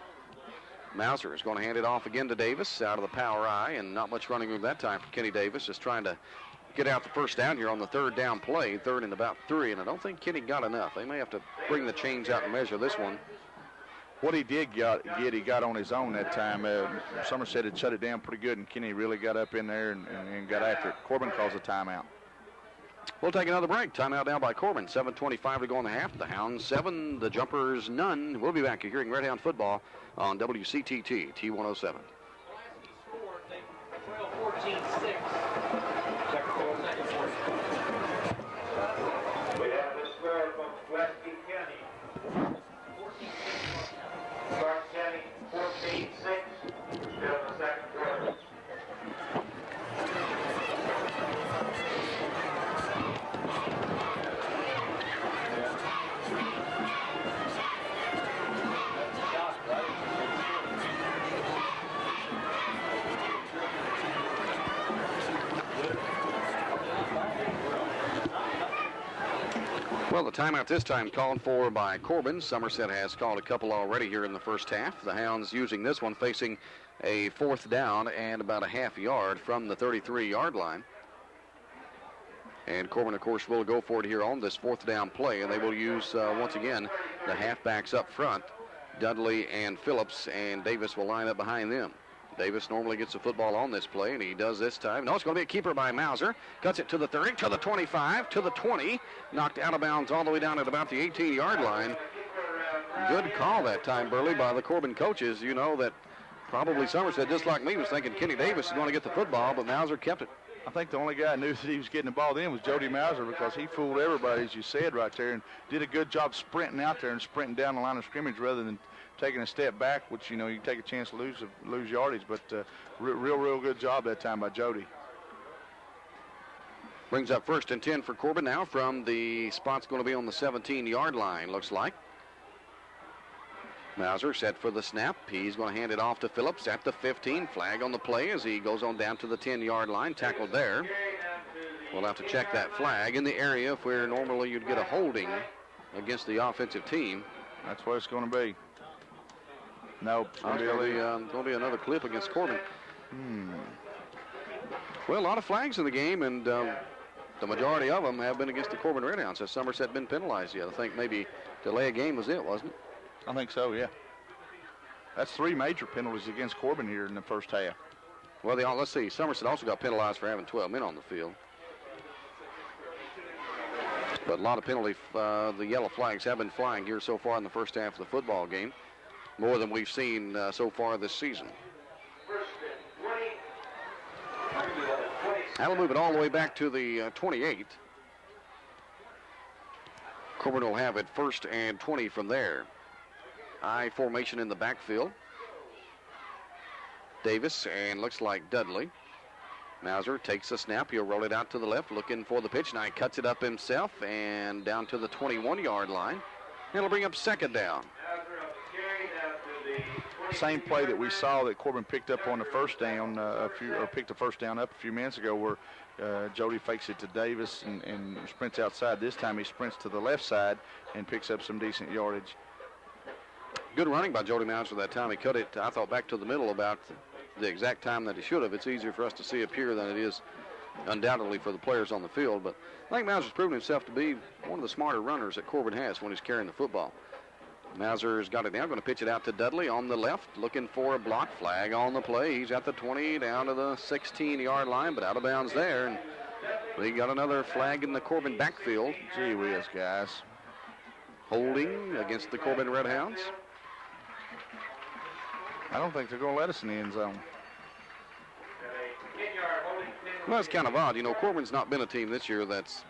Mauser is going to hand it off again to Davis out of the power eye, and not much running room that time for Kenny Davis, just trying to get out the first down here on the 3rd down play, 3rd and about 3, and I don't think Kenny got enough. They may have to bring the chains out and measure this one. What he did get, he got on his own that time. Somerset had shut it down pretty good, and Kenny really got up in there and got after it. Corbin calls a timeout. We'll take another break. Timeout now by Corbin. 7:25 to go in the half. The Hounds 7, the Jumpers none. We'll be back. You're hearing Red Hound football on WCTT T107. 12-14-6. We have the score from Westby County. Clark County 14-6. Still in the second quarter. Well, the timeout this time called for by Corbin. Somerset has called a couple already here in the first half. The Hounds using this one facing a 4th down and about a half yard from the 33-yard line. And Corbin, of course, will go for it here on this 4th down play, and they will use, once again, the halfbacks up front, Dudley and Phillips, and Davis will line up behind them. Davis normally gets the football on this play, and he does this time. No, it's going to be a keeper by Mauser. Cuts it to the 30, to the 25, to the 20. Knocked out of bounds all the way down at about the 18-yard line. Good call that time, Burley, by the Corbin coaches. You know that probably Somerset, just like me, was thinking Kenny Davis is going to get the football, but Mauser kept it. I think the only guy who knew that he was getting the ball then was Jody Mauser, because he fooled everybody, as you said right there, and did a good job sprinting out there and sprinting down the line of scrimmage rather than taking a step back, which, you know, you take a chance to lose yardage, but real good job that time by Jody. Brings up 1st and 10 for Corbin now from the spot's going to be on the 17-yard line, looks like. Mauser set for the snap. He's going to hand it off to Phillips at the 15. Flag on the play as he goes on down to the 10-yard line, tackled there. We'll have to check that flag in the area where normally you'd get a holding against the offensive team. That's what it's going to be. No, it's going to be another clip against Corbin. Well, a lot of flags in the game, and the majority of them have been against the Corbin Redhounds. Has Somerset been penalized yet? I think maybe delay a game was it, wasn't it? I think so, yeah. That's 3 major penalties against Corbin here in the first half. Well, let's see. Somerset also got penalized for having 12 men on the field. But a lot of penalty, the yellow flags have been flying here so far in the first half of the football game. More than we've seen so far this season. That'll move it all the way back to the 28. Corbin will have it 1st and 20 from there. I formation in the backfield. Davis and looks like Dudley. Mauser takes the snap. He'll roll it out to the left, looking for the pitch. Now he cuts it up himself and down to the 21-yard line. It'll bring up 2nd down. Same play that we saw that Corbin picked up on the first down, picked the first down up a few minutes ago, where Jody fakes it to Davis and sprints outside. This time he sprints to the left side and picks up some decent yardage. Good running by Jody Mauser that time. He cut it, I thought, back to the middle about the exact time that he should have. It's easier for us to see up here than it is undoubtedly for the players on the field. But I think Mauser's proven himself to be one of the smarter runners that Corbin has when he's carrying the football. Mauser's got it now, going to pitch it out to Dudley on the left, looking for a block. Flag on the play. He's at the 20 down to the 16-yard line, but out of bounds there. And we got another flag in the Corbin backfield. Gee whiz, guys. Holding against the Corbin Redhounds. I don't think they're going to let us in the end zone. Well, it's kind of odd. You know, Corbin's not been a team this year that's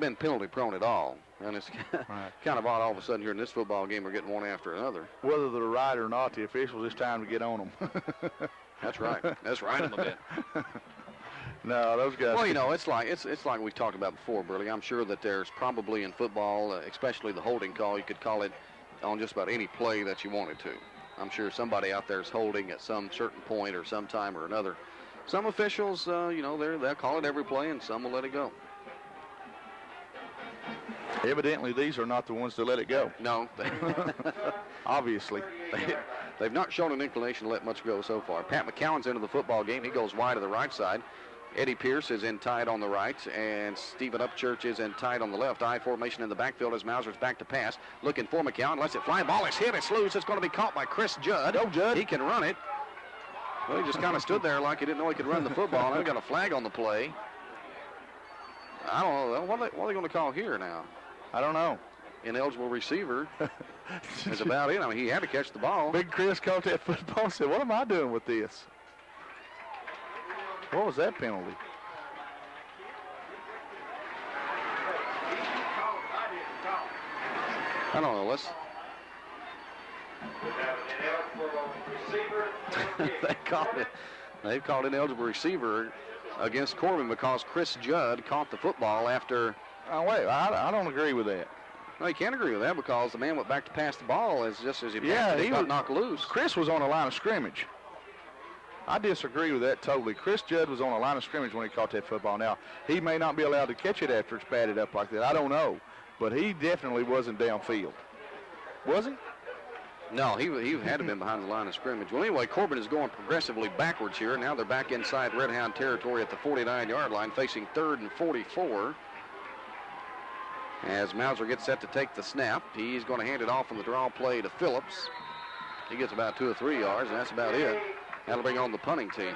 been penalty prone at all. And it's kind of odd all of a sudden here in this football game we're getting one after another. Whether they're right or not, the officials, it's time to get on them. That's right. That's right in a bit. No, those guys. Well, you know, it's like we've talked about before, Burley. I'm sure that there's probably in football, especially the holding call, you could call it on just about any play that you wanted to. I'm sure somebody out there is holding at some certain point or some time or another. Some officials, you know, they'll call it every play, and some will let it go. Evidently, these are not the ones that let it go. No. Obviously. They've not shown an inclination to let much go so far. Pat McCowan's into the football game. He goes wide to the right side. Eddie Pierce is in tight on the right, and Stephen Upchurch is in tight on the left. I formation in the backfield as Mauser's back to pass. Looking for McCowan. Lets it fly. Ball is hit. It's loose. It's going to be caught by Chris Judd. Go, Judd. He can run it. Well, he just kind of stood there like he didn't know he could run the football. Now we got a flag on the play. I don't know. What are they going to call here now? I don't know. Ineligible receiver is about it. I mean, he had to catch the ball. Big Chris caught that football and said, what am I doing with this? What was that penalty? I don't know. Let's. They've called ineligible receiver against Corbin because Chris Judd caught the football after. Oh, wait, I don't agree with that. No, you can't agree with that because the man went back to pass the ball as just as he passed it, he got knocked loose. Chris was on the line of scrimmage. I disagree with that totally. Chris Judd was on a line of scrimmage when he caught that football. Now, he may not be allowed to catch it after it's batted up like that. I don't know. But he definitely wasn't downfield. Was he? No, he had to have been behind the line of scrimmage. Well, anyway, Corbin is going progressively backwards here. Now they're back inside Redhound territory at the 49-yard line, facing 3rd and 44. As Mauser gets set to take the snap, he's going to hand it off on the draw play to Phillips. He gets about 2 or 3 yards, and that's about it. That'll bring on the punting team.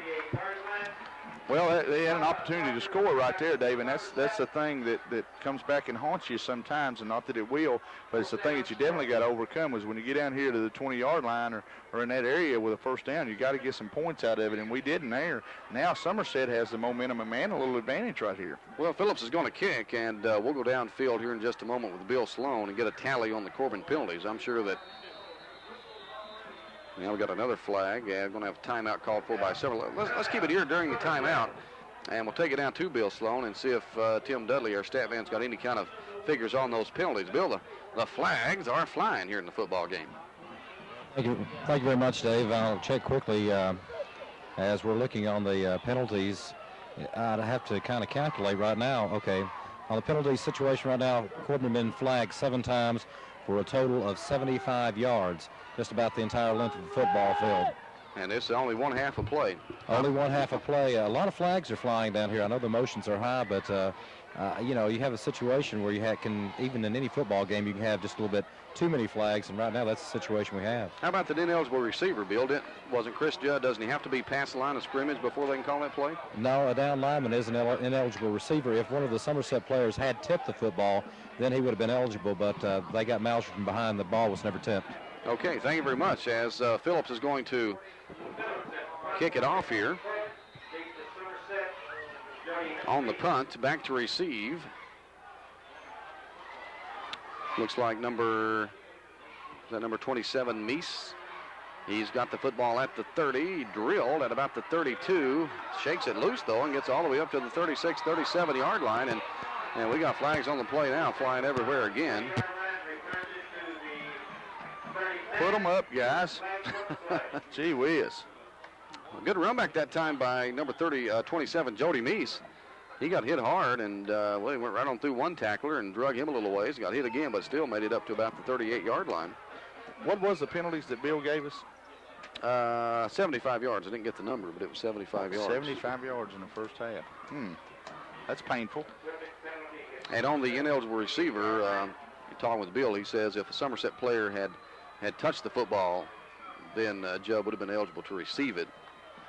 Well, they had an opportunity to score right there, Dave, and that's the thing that comes back and haunts you sometimes, and not that it will, but it's the thing that you definitely got to overcome is when you get down here to the 20-yard line or in that area with a first down, you got to get some points out of it, and we didn't there. Now Somerset has the momentum and man a little advantage right here. Well, Phillips is going to kick, and we'll go downfield here in just a moment with Bill Sloan and get a tally on the Corbin penalties. I'm sure that. Now we got another flag. Yeah, we're going to have a timeout called for by several. Let's keep it here during the timeout. And we'll take it down to Bill Sloan and see if Tim Dudley, our stat man's, got any kind of figures on those penalties. Bill, the flags are flying here in the football game. Thank you very much, Dave. I'll check quickly as we're looking on the penalties. I'd have to kind of calculate right now. Okay, on the penalty situation right now, Corbin has been flagged 7 times for a total of 75 yards, just about the entire length of the football field. And this is only one half of play. Only one half of play. A lot of flags are flying down here. I know the motions are high, but you know, you have a situation where you can, even in any football game, you can have just a little bit too many flags, and right now that's the situation we have. How about the ineligible receiver, Bill? Wasn't Chris Judd, doesn't he have to be past the line of scrimmage before they can call that play? No, a down lineman is an ineligible receiver. If one of the Somerset players had tipped the football, then he would have been eligible, but they got Mauser from behind. The ball was never tipped. Okay, thank you very much. As Phillips is going to kick it off here on the punt, back to receive. Looks like number 27, Meese. He's got the football at the 30, drilled at about the 32, shakes it loose though and gets all the way up to the 36, 37 yard line, and we got flags on the play now, flying everywhere again. Put them up, guys. Gee whiz. Good run back that time by number 27, Jody Meese. He got hit hard, and well, he went right on through one tackler and drug him a little ways. Got hit again, but still made it up to about the 38-yard line. What was the penalties that Bill gave us? 75 yards. I didn't get the number, but it was 75 yards. 75 yards in the first half. That's painful. And on the ineligible receiver, talking with Bill, he says if a Somerset player had touched the football, then Judd would have been eligible to receive it.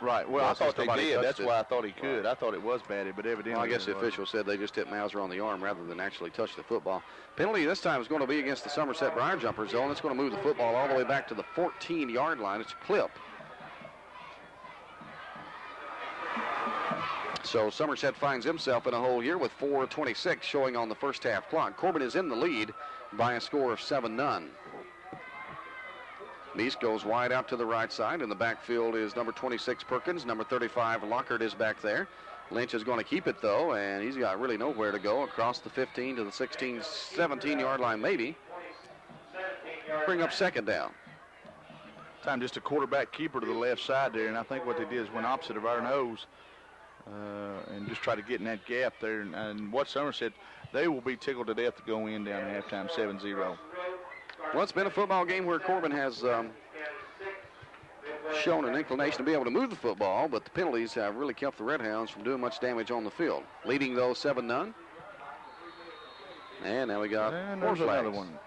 Right. Well, I thought they did. That's why I thought he could. I thought it was batted, but evidently. Well, I guess the official said they just hit Mauser on the arm rather than actually touch the football. Penalty this time is going to be against the Somerset Briar Jumper zone. It's going to move the football all the way back to the 14-yard line. It's a clip. So Somerset finds himself in a hole here with 4:26 showing on the first half clock. Corbin is in the lead by a score of 7-0. Meese goes wide out to the right side. In the backfield is number 26, Perkins. Number 35, Lockhart is back there. Lynch is going to keep it, though, and he's got really nowhere to go across the 15 to the 16, 17-yard line, maybe. Bring up second down. Time just a quarterback keeper to the left side there, and I think what they did is went opposite of our nose and just try to get in that gap there. And what Somerset, they will be tickled to death to go in down at halftime 7-0. Well, it's been a football game where Corbin has shown an inclination to be able to move the football, but the penalties have really kept the Redhounds from doing much damage on the field. Leading, though, 7-0. And now we got more flags. Another one.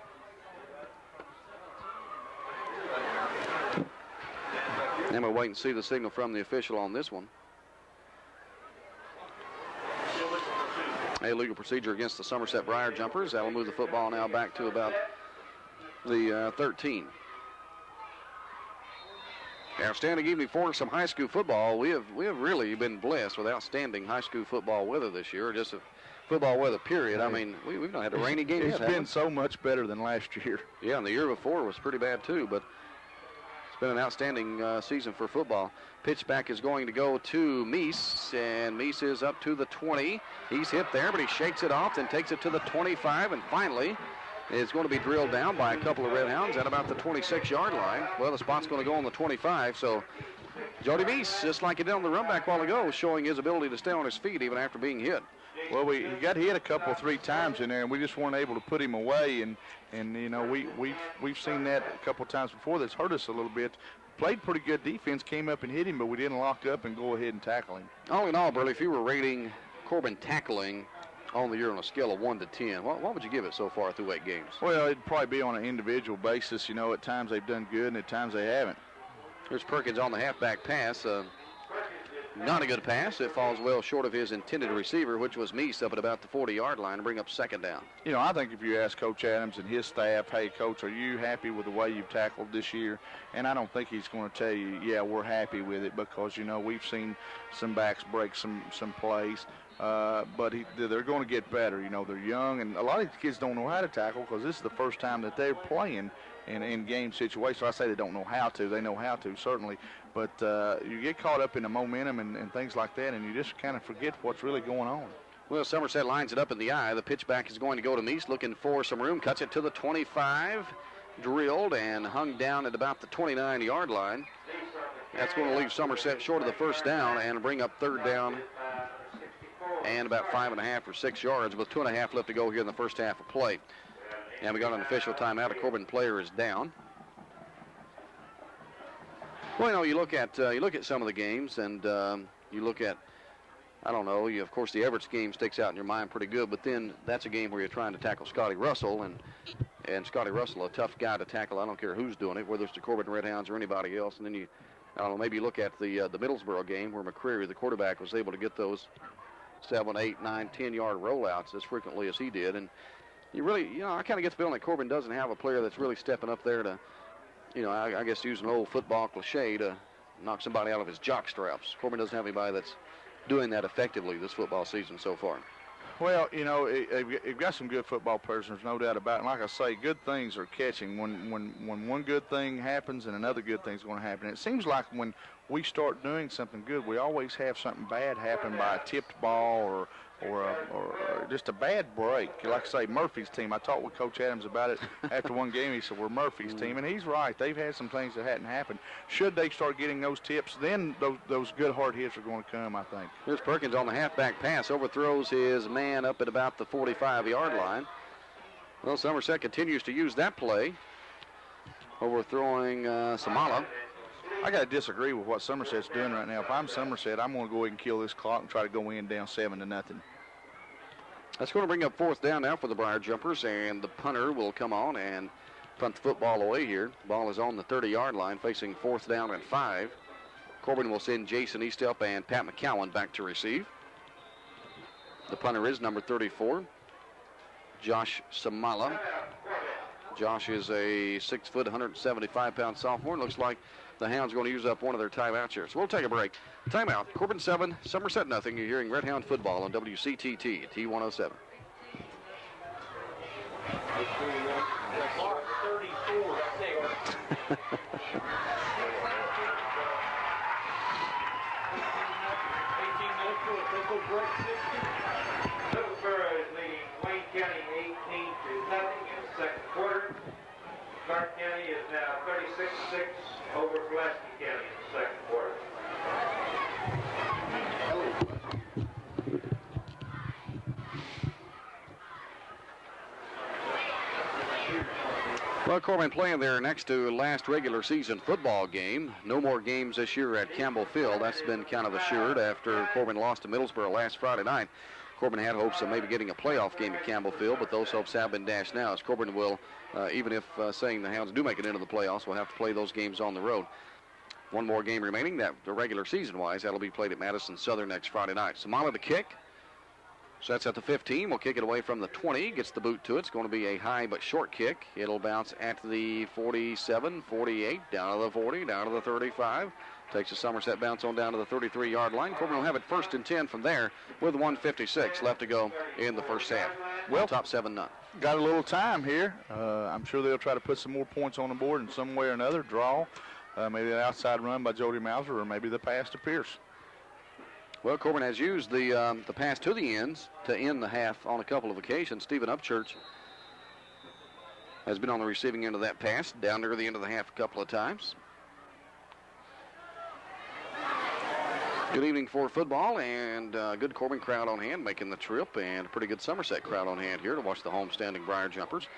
And we'll wait and see the signal from the official on this one. Illegal procedure against the Somerset Briar Jumpers. That will move the football now back to about the 13. Outstanding evening for some high school football. We have really been blessed with outstanding high school football weather this year, or just a football weather period. I mean, we've not had a rainy game yet. It's been so much better than last year. Yeah, and the year before was pretty bad too, but it's been an outstanding season for football. Pitch back is going to go to Meese, and Meese is up to the 20. He's hit there, but he shakes it off and takes it to the 25, and finally is going to be drilled down by a couple of Redhounds at about the 26-yard line. Well, the spot's going to go on the 25, so Jody Meese, just like he did on the run back a while ago, showing his ability to stay on his feet even after being hit. Well, he got hit a couple, 3 times in there, and we just weren't able to put him away. And you know, we've seen that a couple times before. That's hurt us a little bit. Played pretty good defense, came up and hit him, but we didn't lock up and go ahead and tackle him. All in all, Burley, if you were rating Corbin tackling on the year on a scale of 1 to 10, what would you give it so far through 8 games? Well, it'd probably be on an individual basis. You know, at times they've done good, and at times they haven't. Here's Perkins on the halfback pass. Not a good pass. It falls well short of his intended receiver, which was Meese, up at about the 40-yard line, to bring up second down. You know, I think if you ask Coach Adams and his staff, hey, Coach, are you happy with the way you've tackled this year? And I don't think he's going to tell you, yeah, we're happy with it, because, you know, we've seen some backs break some plays. But they're going to get better. You know, they're young, and a lot of these kids don't know how to tackle because this is the first time that they're playing in game situations. I say they don't know how to. They know how to, certainly. But you get caught up in the momentum and things like that, and you just kind of forget what's really going on. Well, Somerset lines it up in the eye. The pitch back is going to go to Meese, looking for some room. Cuts it to the 25. Drilled and hung down at about the 29-yard line. That's going to leave Somerset short of the first down and bring up third down and about 5.5 or 6 yards with 2.5 left to go here in the first half of play. And we got an official timeout. A Corbin player is down. Well, you look at some of the games, and you look at, I don't know, of course the Everett's game sticks out in your mind pretty good, but then that's a game where you're trying to tackle Scotty Russell, and Scotty Russell, a tough guy to tackle. I don't care who's doing it, whether it's the Corbin Redhounds or anybody else. And then you, I don't know, maybe you look at the Middlesboro game where McCreary, the quarterback, was able to get those 7, 8, 9, 10-yard rollouts as frequently as he did. And you really, I kind of get the feeling that Corbin doesn't have a player that's really stepping up there to, I guess use an old football cliche, to knock somebody out of his jock straps. Corbin doesn't have anybody that's doing that effectively this football season so far. Well, they've got some good football players, there's no doubt about it. And like I say, good things are catching. When one good thing happens and another good thing's going to happen. It seems like when we start doing something good, we always have something bad happen by a tipped ball or just a bad break. Like I say, Murphy's team, I talked with Coach Adams about it after one game. He said, we're Murphy's team, and he's right. They've had some things that hadn't happened. Should they start getting those tips, then those good hard hits are going to come, I think. Here's Perkins on the halfback pass, overthrows his man up at about the 45-yard line. Well, Somerset continues to use that play, overthrowing Samala. I got to disagree with what Somerset's doing right now. If I'm Somerset, I'm going to go ahead and kill this clock and try to go in down 7-0. That's going to bring up fourth down now for the Briar Jumpers, and the punter will come on and punt the football away here. Ball is on the 30-yard line, facing fourth down and 5. Corbin will send Jason Eastup and Pat McCowan back to receive. The punter is number 34, Josh Samala. Josh is a 6 foot, 175-pound sophomore. Looks like the Hounds are going to use up one of their timeouts here. So we'll take a break. Timeout. Corbin 7, Somerset nothing. You're hearing Red Hound football on WCTT T107. Middlesboro is leading Wayne County 18-0 in the second quarter. Clark County is now 36-6 over Pulaski County in the second quarter. Well, Corbin playing their next to last regular season football game. No more games this year at Campbell Field. That's been kind of assured after Corbin lost to Middlesboro last Friday night. Corbin had hopes of maybe getting a playoff game at Campbell Field, but those hopes have been dashed now, as Corbin will, even if saying the Hounds do make it into the playoffs, will have to play those games on the road. One more game remaining, that the regular season-wise, that'll be played at Madison Southern next Friday night. Samala to kick. Sets at the 15, will kick it away from the 20, gets the boot to it. It's going to be a high but short kick. It'll bounce at the 47, 48, down to the 40, down to the 35. Takes a Somerset bounce on down to the 33-yard line. Corbin will have it 1st and 10 from there with 1:56 left to go in the first half. Well, top 7-0. Got a little time here. I'm sure they'll try to put some more points on the board in some way or another. Draw, maybe an outside run by Jody Mauser, or maybe the pass to Pierce. Well, Corbin has used the pass to the ends to end the half on a couple of occasions. Stephen Upchurch has been on the receiving end of that pass down near the end of the half a couple of times. Good evening for football, and good Corbin crowd on hand making the trip, and a pretty good Somerset crowd on hand here to watch the home-standing Briar Jumpers.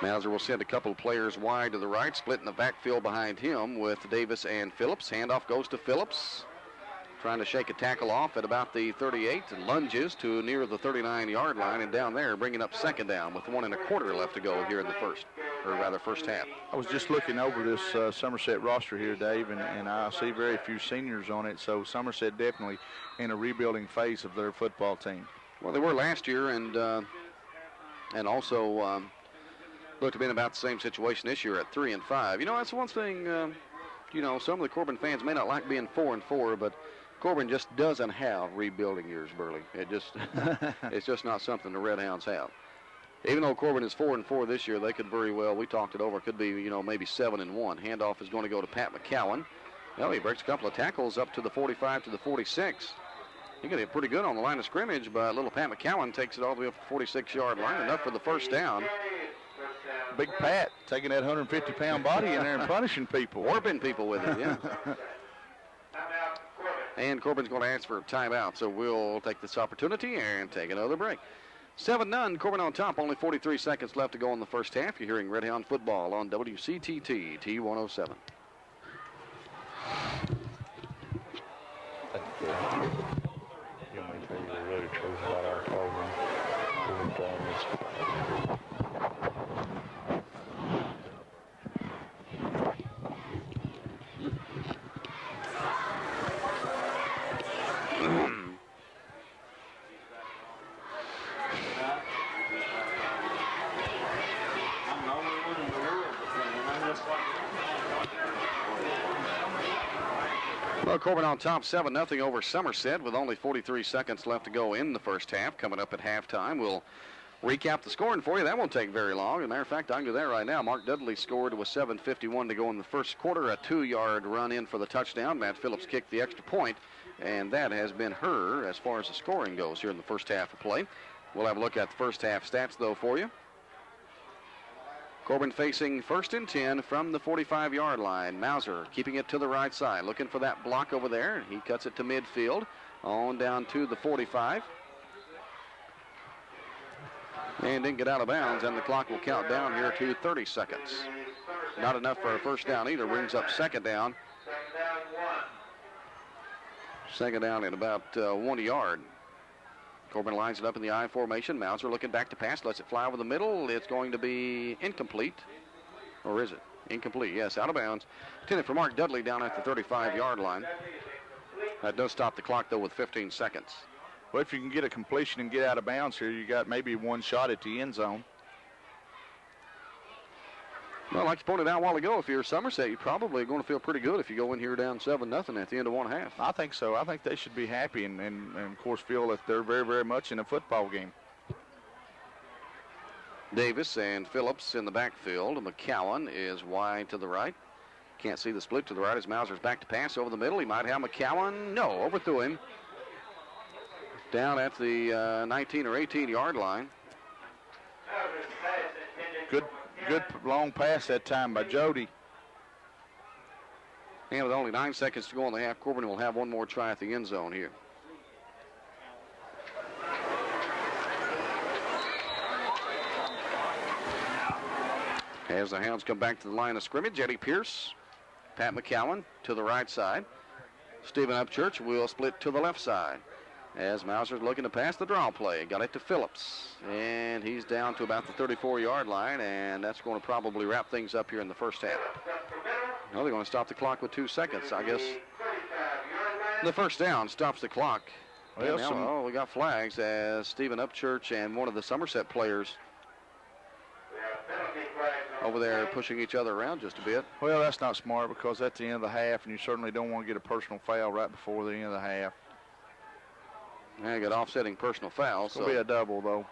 Mauser will send a couple of players wide to the right, split in the backfield behind him with Davis and Phillips. Handoff goes to Phillips, trying to shake a tackle off at about the 38, and lunges to near the 39-yard line, and down there bringing up second down with 1 1/4 left to go here in the first half. I was just looking over this Somerset roster here, Dave, and I see very few seniors on it, so Somerset definitely in a rebuilding phase of their football team. Well, they were last year, and also looked to be in about the same situation this year at 3-5. That's one thing, some of the Corbin fans may not like being 4-4, but Corbin just doesn't have rebuilding years, Burley. It's just not something the Red Hounds have. Even though Corbin is 4-4 this year, they could very well, we talked it over, could be, maybe 7-1. Handoff is going to go to Pat McCowan. Well, he breaks a couple of tackles up to the 45 to the 46. He got hit pretty good on the line of scrimmage, but little Pat McCowan takes it all the way up to the 46-yard line, enough for the first down. Big Pat taking that 150-pound body in there and punishing people. Warping people with it, yeah. And Corbin's going to ask for a timeout, so we'll take this opportunity and take another break. 7-0, Corbin on top, only 43 seconds left to go in the first half. You're hearing Red Hound football on WCTT T107. Well, Corbin on top, 7-0 over Somerset with only 43 seconds left to go in the first half. Coming up at halftime, we'll recap the scoring for you. That won't take very long. As a matter of fact, I can do that right now. Mark Dudley scored with 7:51 to go in the first quarter. A 2-yard run in for the touchdown. Matt Phillips kicked the extra point, and that has been her as far as the scoring goes here in the first half of play. We'll have a look at the first half stats, though, for you. Corbin facing 1st and 10 from the 45-yard line. Mauser keeping it to the right side, looking for that block over there. He cuts it to midfield, on down to the 45. And didn't get out of bounds, and the clock will count down here to 30 seconds. Not enough for a first down either. Brings up second down. Second down at about 1 yard. Corbin lines it up in the I formation. Mauser looking back to pass, lets it fly over the middle. It's going to be incomplete. Or is it? Incomplete, yes, out of bounds. Intended for Mark Dudley down at the 35-yard line. That does stop the clock, though, with 15 seconds. Well, if you can get a completion and get out of bounds here, you got maybe one shot at the end zone. Well, like you pointed out a while ago, if you're Somerset, you're probably going to feel pretty good if you go in here down 7-0 at the end of one half. I think so. I think they should be happy and of course, feel that they're very, very much in a football game. Davis and Phillips in the backfield. McCowan is wide to the right. Can't see the split to the right as Mauser's back to pass over the middle. He might have McCowan. No, overthrew him. Down at the 19 or 18-yard line. Good long pass that time by Jody. And with only 9 seconds to go in the half, Corbin will have one more try at the end zone here. As the Hounds come back to the line of scrimmage, Eddie Pierce, Pat McCowan to the right side. Stephen Upchurch will split to the left side. As Mauser's looking to pass the draw play. Got it to Phillips. And he's down to about the 34-yard line, and that's going to probably wrap things up here in the first half. Well, they're going to stop the clock with 2 seconds, I guess. The first down stops the clock. Well, we got flags as Stephen Upchurch and one of the Somerset players over there pushing each other around just a bit. Well, that's not smart because that's the end of the half, and you certainly don't want to get a personal foul right before the end of the half. I got offsetting personal fouls. It'll be a double, though.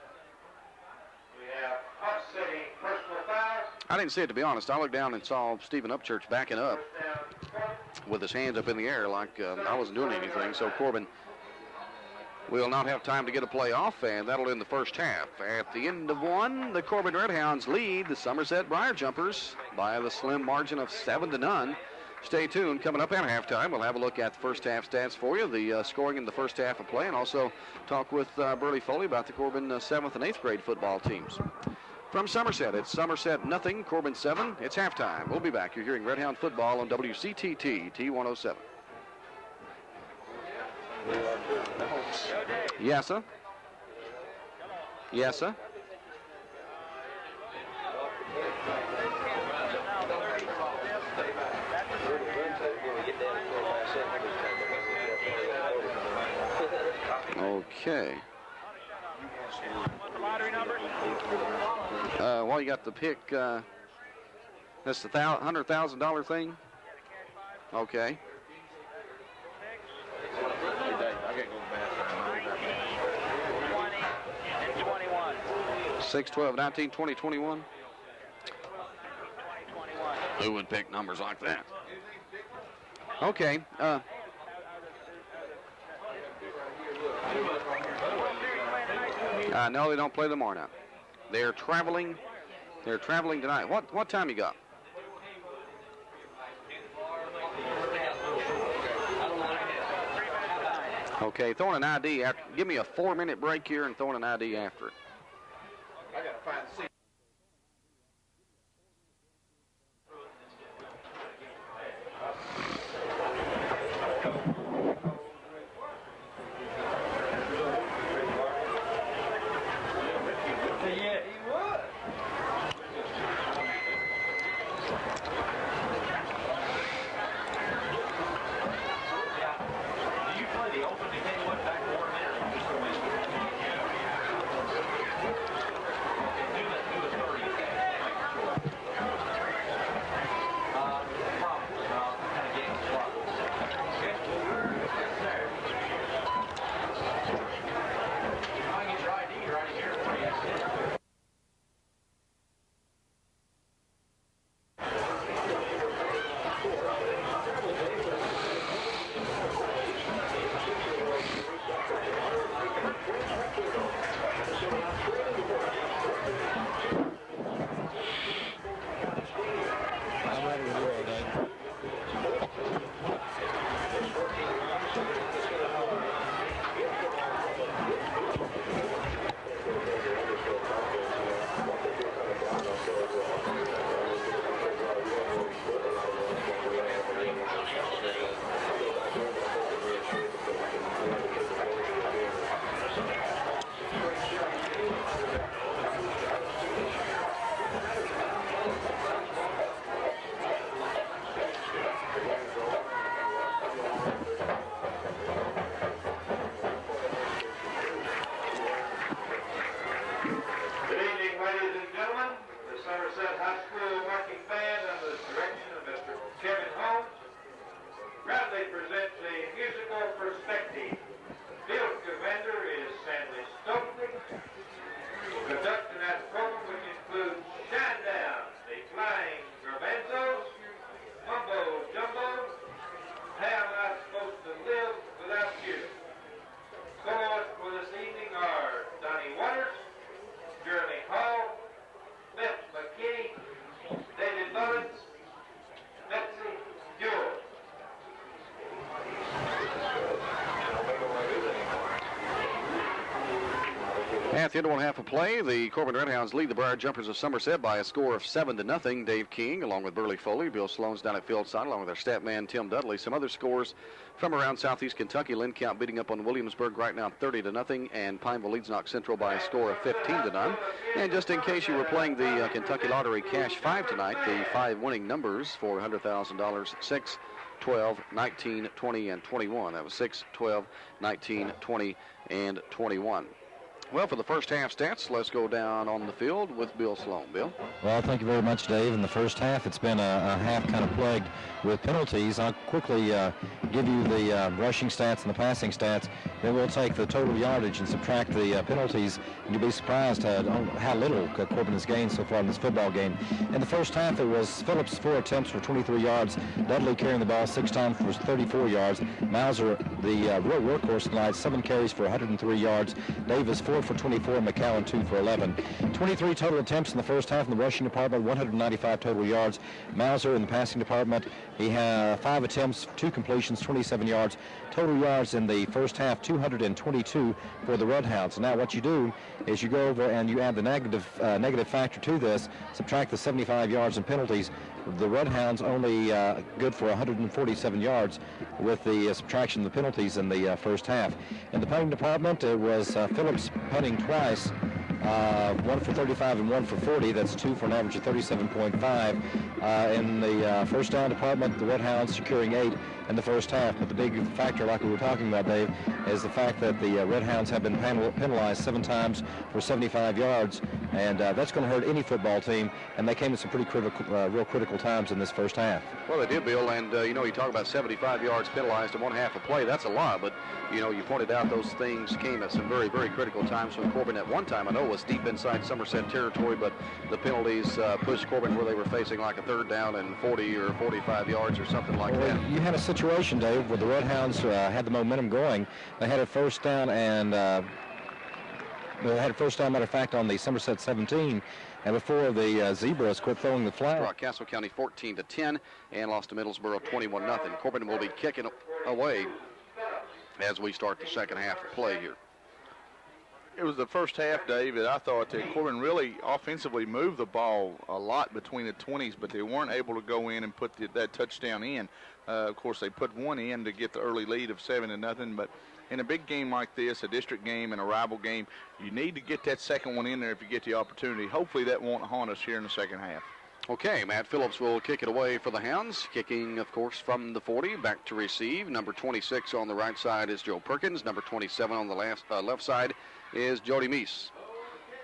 We have offsetting personal fouls. I didn't see it, to be honest. I looked down and saw Stephen Upchurch backing up with his hands up in the air like I wasn't doing anything. So Corbin will not have time to get a play off, and that'll end the first half. At the end of one, the Corbin Redhounds lead the Somerset Briar Jumpers by the slim margin of 7-0. Stay tuned. Coming up at halftime, we'll have a look at the first half stats for you, the scoring in the first half of play, and also talk with Burley Foley about the Corbin 7th and 8th grade football teams. From Somerset, it's Somerset 0, Corbin 7. It's halftime. We'll be back. You're hearing Red Hound football on WCTT T107. Yassa. Yassa. Okay. Well, you got the pick. That's the $100,000 thing. Okay. 6, 12, 19, 20, 21. Who would pick numbers like that? Okay. No, they don't play tomorrow night. They're traveling. They're traveling tonight. What time you got? Okay, throwing an ID after. Give me a 4-minute break here and throwing an ID after it. I gotta find the seat. Somerset High School marching band under the direction of Mr. Kevin Holmes proudly presents a musical perspective. Field commander is Stanley Stokely. Conducting that program, which includes Shine Down, the Flying Garbanzos, Mumbo Jumbo, How Am I Supposed to Live Without You? Scores for this evening are Donnie Waters, Jeremy Hall, Beth McKinney, David Mullins, Betsy Jewell. At the end of one half of play, the Corbin Redhounds lead the Briar Jumpers of Somerset by a score of 7-0. Dave King, along with Burley Foley, Bill Sloan's down at field side, along with their stat man Tim Dudley. Some other scores from around southeast Kentucky. Lynn Count beating up on Williamsburg right now 30-0, and Pineville leads Knox Central by a score of 15-0. And just in case you were playing the Kentucky Lottery Cash 5 tonight, the 5 winning numbers for $100,000: 6, 12, 19, 20, and 21. That was 6, 12, 19, 20, and 21. Well, for the first half stats, let's go down on the field with Bill Sloan. Bill? Well, thank you very much, Dave. In the first half, it's been a half kind of plagued with penalties. I'll quickly give you the rushing stats and the passing stats. Then we'll take the total yardage and subtract the penalties, and you'll be surprised how little Corbin has gained so far in this football game. In the first half, it was Phillips 4 attempts for 23 yards, Dudley carrying the ball 6 times for 34 yards, Mauser, the real workhorse tonight, 7 carries for 103 yards, Davis 4 for 24, McCowan 2 for 11. 23 total attempts in the first half in the rushing department, 195 total yards. Mauser in the passing department, he had 5 attempts, 2 completions, 27 yards. Total yards in the first half, 222 for the Redhounds. Now what you do is you go over and you add the negative factor to this, subtract the 75 yards and penalties. The Redhounds only good for 147 yards with the subtraction of the penalties in the first half. In the punting department, it was Phillips punting twice, 1 for 35 and 1 for 40. That's 2 for an average of 37.5. In the first down department, the Redhounds securing 8 in the first half. But the big factor, like we were talking about, Dave, is the fact that the Redhounds have been penalized 7 times for 75 yards, and that's going to hurt any football team. And they came at some pretty real critical times in this first half. Well, they did, Bill, and you know, you talk about 75 yards penalized in one half of play. That's a lot, but you know, you pointed out those things came at some very, very critical times when Corbin at one time, I know, was deep inside Somerset territory, but the penalties pushed Corbin where they were facing like a third down and 40 or 45 yards or something like that. You had a situation, Dave, where the Red Hounds had the momentum going. They had a first down and they had a first down, matter of fact, on the Somerset 17. And before the Zebras quit throwing the flag. Brought Castle County 14-10 and lost to Middlesboro 21-0. Corbin will be kicking away as we start the second half of play here. It was the first half, Dave, that I thought that Corbin really offensively moved the ball a lot between the 20s, but they weren't able to go in and put that touchdown in. Of course, they put one in to get the early lead of 7-0, but in a big game like this, a district game and a rival game, you need to get that second one in there if you get the opportunity. Hopefully that won't haunt us here in the second half. Okay, Matt Phillips will kick it away for the Hounds. Kicking, of course, from the 40, back to receive. Number 26 on the right side is Joe Perkins. Number 27 on the left side is Jody Meese.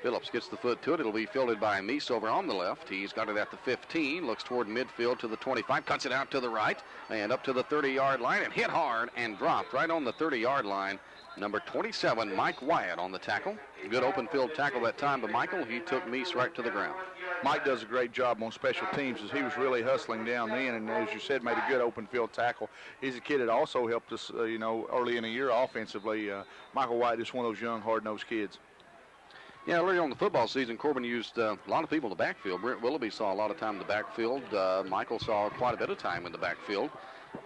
Phillips gets the foot to it. It'll be fielded by Meese over on the left. He's got it at the 15, looks toward midfield to the 25, cuts it out to the right, and up to the 30-yard line, and hit hard and dropped right on the 30-yard line. Number 27, Mike Wyatt on the tackle. Good open field tackle that time, but Michael, he took Meese right to the ground. Mike does a great job on special teams as he was really hustling down then, and as you said, made a good open field tackle. He's a kid that also helped us, early in the year offensively. Michael Wyatt is one of those young, hard-nosed kids. Yeah, earlier on the football season, Corbin used a lot of people in the backfield. Brent Willoughby saw a lot of time in the backfield. Michael saw quite a bit of time in the backfield.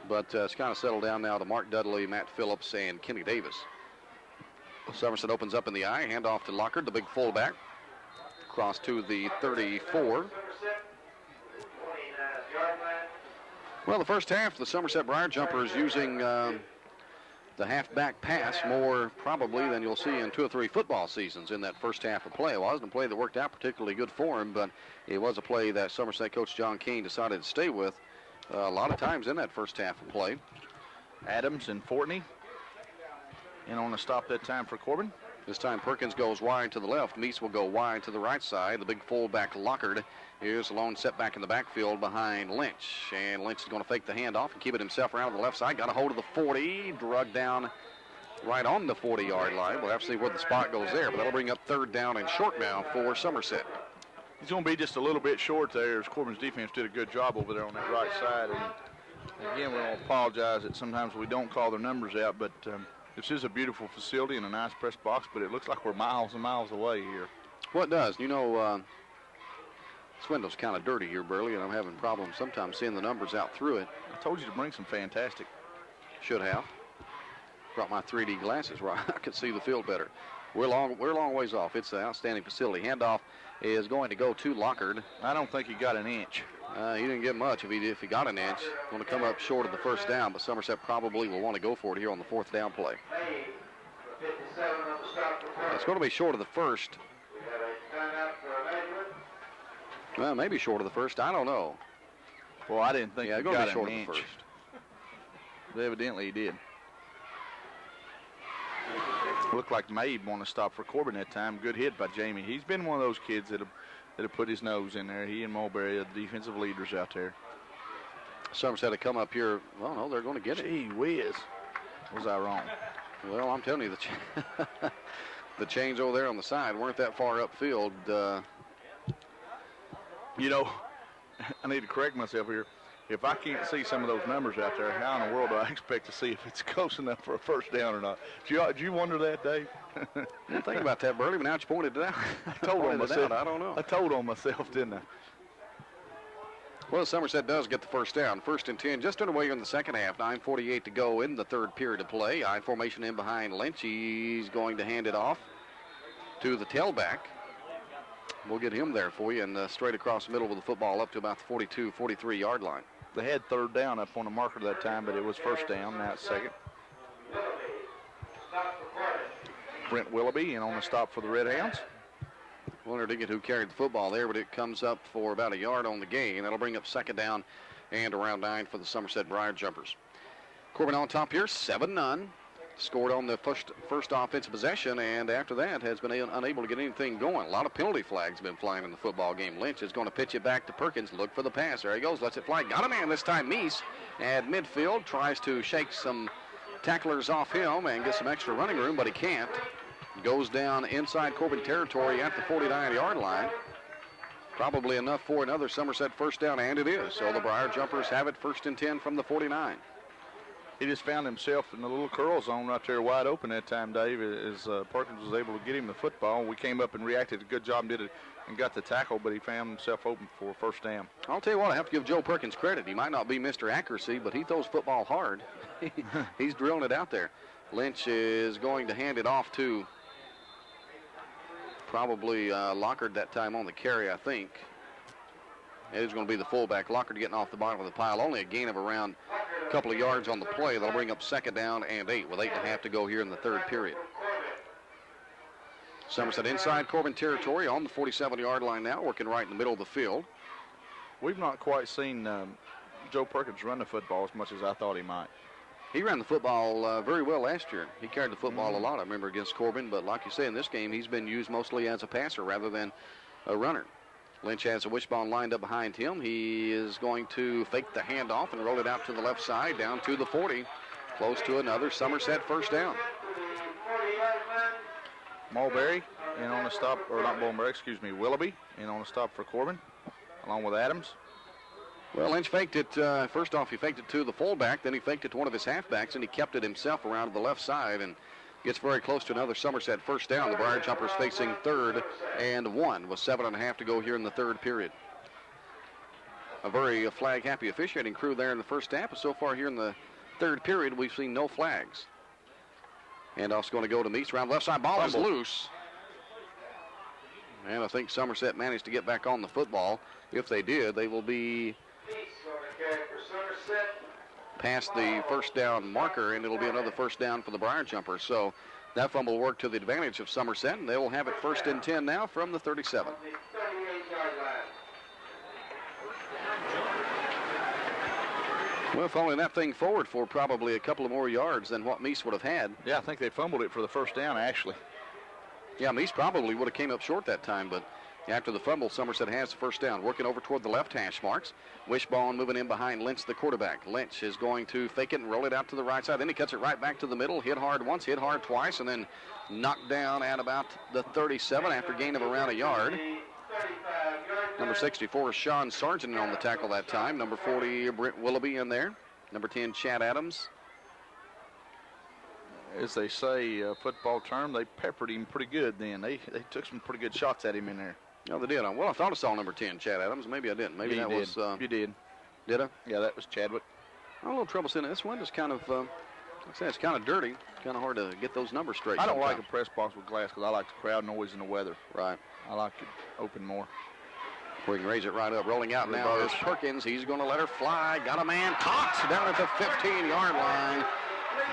But it's kind of settled down now to Mark Dudley, Matt Phillips, and Kenny Davis. Somerset opens up in the eye. Handoff to Lockard, the big fullback. Across to the 34. Well, the first half, the Somerset Briar Jumpers using the halfback pass more probably than you'll see in 2 or 3 football seasons in that first half of play. It wasn't a play that worked out particularly good for him, but it was a play that Somerset coach John Kane decided to stay with a lot of times in that first half of play. Adams and Fortney in on the stop that time for Corbin. This time Perkins goes wide to the left. Meese will go wide to the right side. The big fullback Lockard is a lone setback in the backfield behind Lynch. And Lynch is going to fake the handoff and keep it himself around to the left side. Got a hold of the 40, drug down right on the 40-yard line. We'll have to see where the spot goes there, but that'll bring up third down and short now for Somerset. He's going to be just a little bit short there as Corbin's defense did a good job over there on that right side. And again, we don't apologize that sometimes we don't call their numbers out, but this is a beautiful facility and a nice press box, but it looks like we're miles and miles away here. Well, it does. You know, this window's kind of dirty here, Burley, and I'm having problems sometimes seeing the numbers out through it. I told you to bring some fantastic. Should have. Brought my 3D glasses where I could see the field better. We're a long ways off. It's an outstanding facility. Handoff is going to go to Lockard. I don't think he got an inch. He didn't get much. If he got an inch, going to come up short of the first down, but Somerset probably will want to go for it here on the fourth down play. It's going to be short of the first. Well, maybe short of the first. I don't know. Well, I didn't think he going to got be short an of inch. the first. But evidently he did. Looked like Mabe wanted to stop for Corbin that time. Good hit by Jamie. He's been one of those kids that have put his nose in there. He and Mulberry are the defensive leaders out there. Somerset to come up here. Well, no, they're going to get it. Gee whiz. Was I wrong? Well, I'm telling you, the chains over there on the side weren't that far upfield. You know, I need to correct myself here. If I can't see some of those numbers out there, how in the world do I expect to see if it's close enough for a first down or not? Do you wonder that, Dave? I didn't think about that, Burley, but now you pointed it out. I told on myself. I don't know. I told on myself, didn't I? Well, Somerset does get the first down. 1st and 10, just underway in the second half. 9:48 to go in the third period of play. I formation in behind Lynch. He's going to hand it off to the tailback. We'll get him there for you, and straight across the middle with the football up to about the 42, 43-yard line. They had third down up on the marker that time, but it was first down. Now it's second. Brent Willoughby in on the stop for the Red Hounds. Wondered to get who carried the football there, but it comes up for about a yard on the gain. That'll bring up second down and around 9 for the Somerset Briar Jumpers. Corbin on top here, 7-0. Scored on the first offensive possession, and after that has been unable to get anything going. A lot of penalty flags been flying in the football game. Lynch is going to pitch it back to Perkins. Look for the pass. There he goes. Lets it fly. Got a man this time. Meese at midfield. Tries to shake some tacklers off him and get some extra running room, but he can't. Goes down inside Corbin territory at the 49-yard line. Probably enough for another Somerset first down, and it is. So the Briar Jumpers have it 1st and 10 from the 49. He just found himself in the little curl zone right there wide open that time, Dave, as Perkins was able to get him the football. We came up and reacted a good job and did it and got the tackle, but he found himself open for a first down. I'll tell you what, I have to give Joe Perkins credit. He might not be Mr. Accuracy, but he throws football hard. He's drilling it out there. Lynch is going to hand it off to probably Lockard that time on the carry, I think. It is going to be the fullback. Lockard getting off the bottom of the pile. Only a gain of around a couple of yards on the play. That'll bring up 2nd down and 8 with 8.5 to go here in the 3rd period. Somerset inside Corbin territory on the 47-yard line now, working right in the middle of the field. We've not quite seen Joe Perkins run the football as much as I thought he might. He ran the football very well last year. He carried the football a lot, I remember, against Corbin. But like you say, in this game, he's been used mostly as a passer rather than a runner. Lynch has a wishbone lined up behind him. He is going to fake the handoff and roll it out to the left side, down to the 40, close to another Somerset first down. Mulberry in on the stop, or not Mulberry, excuse me, Willoughby in on the stop for Corbin, along with Adams. Well, Lynch faked it. First off, he faked it to the fullback. Then he faked it to one of his halfbacks, and he kept it himself around to the left side and gets very close to another Somerset first down. The Briar Jumpers facing 3rd and 1 with 7.5 to go here in the 3rd period. A very flag-happy officiating crew there in the first half. But so far here in the 3rd period, we've seen no flags. And also going to go to Meese around the left side. Ball is loose. And I think Somerset managed to get back on the football. If they did, they will be past the first down marker, and it'll be another first down for the Briar Jumpers. So that fumble worked to the advantage of Somerset, and they will have it 1st and 10 now from the 37. Well, following that thing forward for probably a couple of more yards than what Meese would have had. Yeah, I think they fumbled it for the first down, actually. Yeah, Meese probably would have came up short that time, but after the fumble, Somerset has the first down. Working over toward the left hash marks. Wishbone moving in behind Lynch, the quarterback. Lynch is going to fake it and roll it out to the right side. Then he cuts it right back to the middle. Hit hard once, hit hard twice, and then knocked down at about the 37 after gain of around a yard. Number 64 is Sean Sargent on the tackle that time. Number 40, Brent Willoughby in there. Number 10, Chad Adams. As they say, football term, they peppered him pretty good then. They took some pretty good shots at him in there. No, they did. Well, I thought I saw number 10, Chad Adams. Maybe I didn't. Maybe yeah, that was... You did. Did I? Yeah, that was Chadwick. I had a little trouble seeing it. This window's kind of, like I said, it's kind of dirty. Kind of hard to get those numbers straight. I don't like a press box with glass because I like the crowd noise and the weather. Right. I like it open more. We can raise it right up. Rolling out now is Perkins. He's going to let her fly. Got a man. Caught down at the 15-yard line.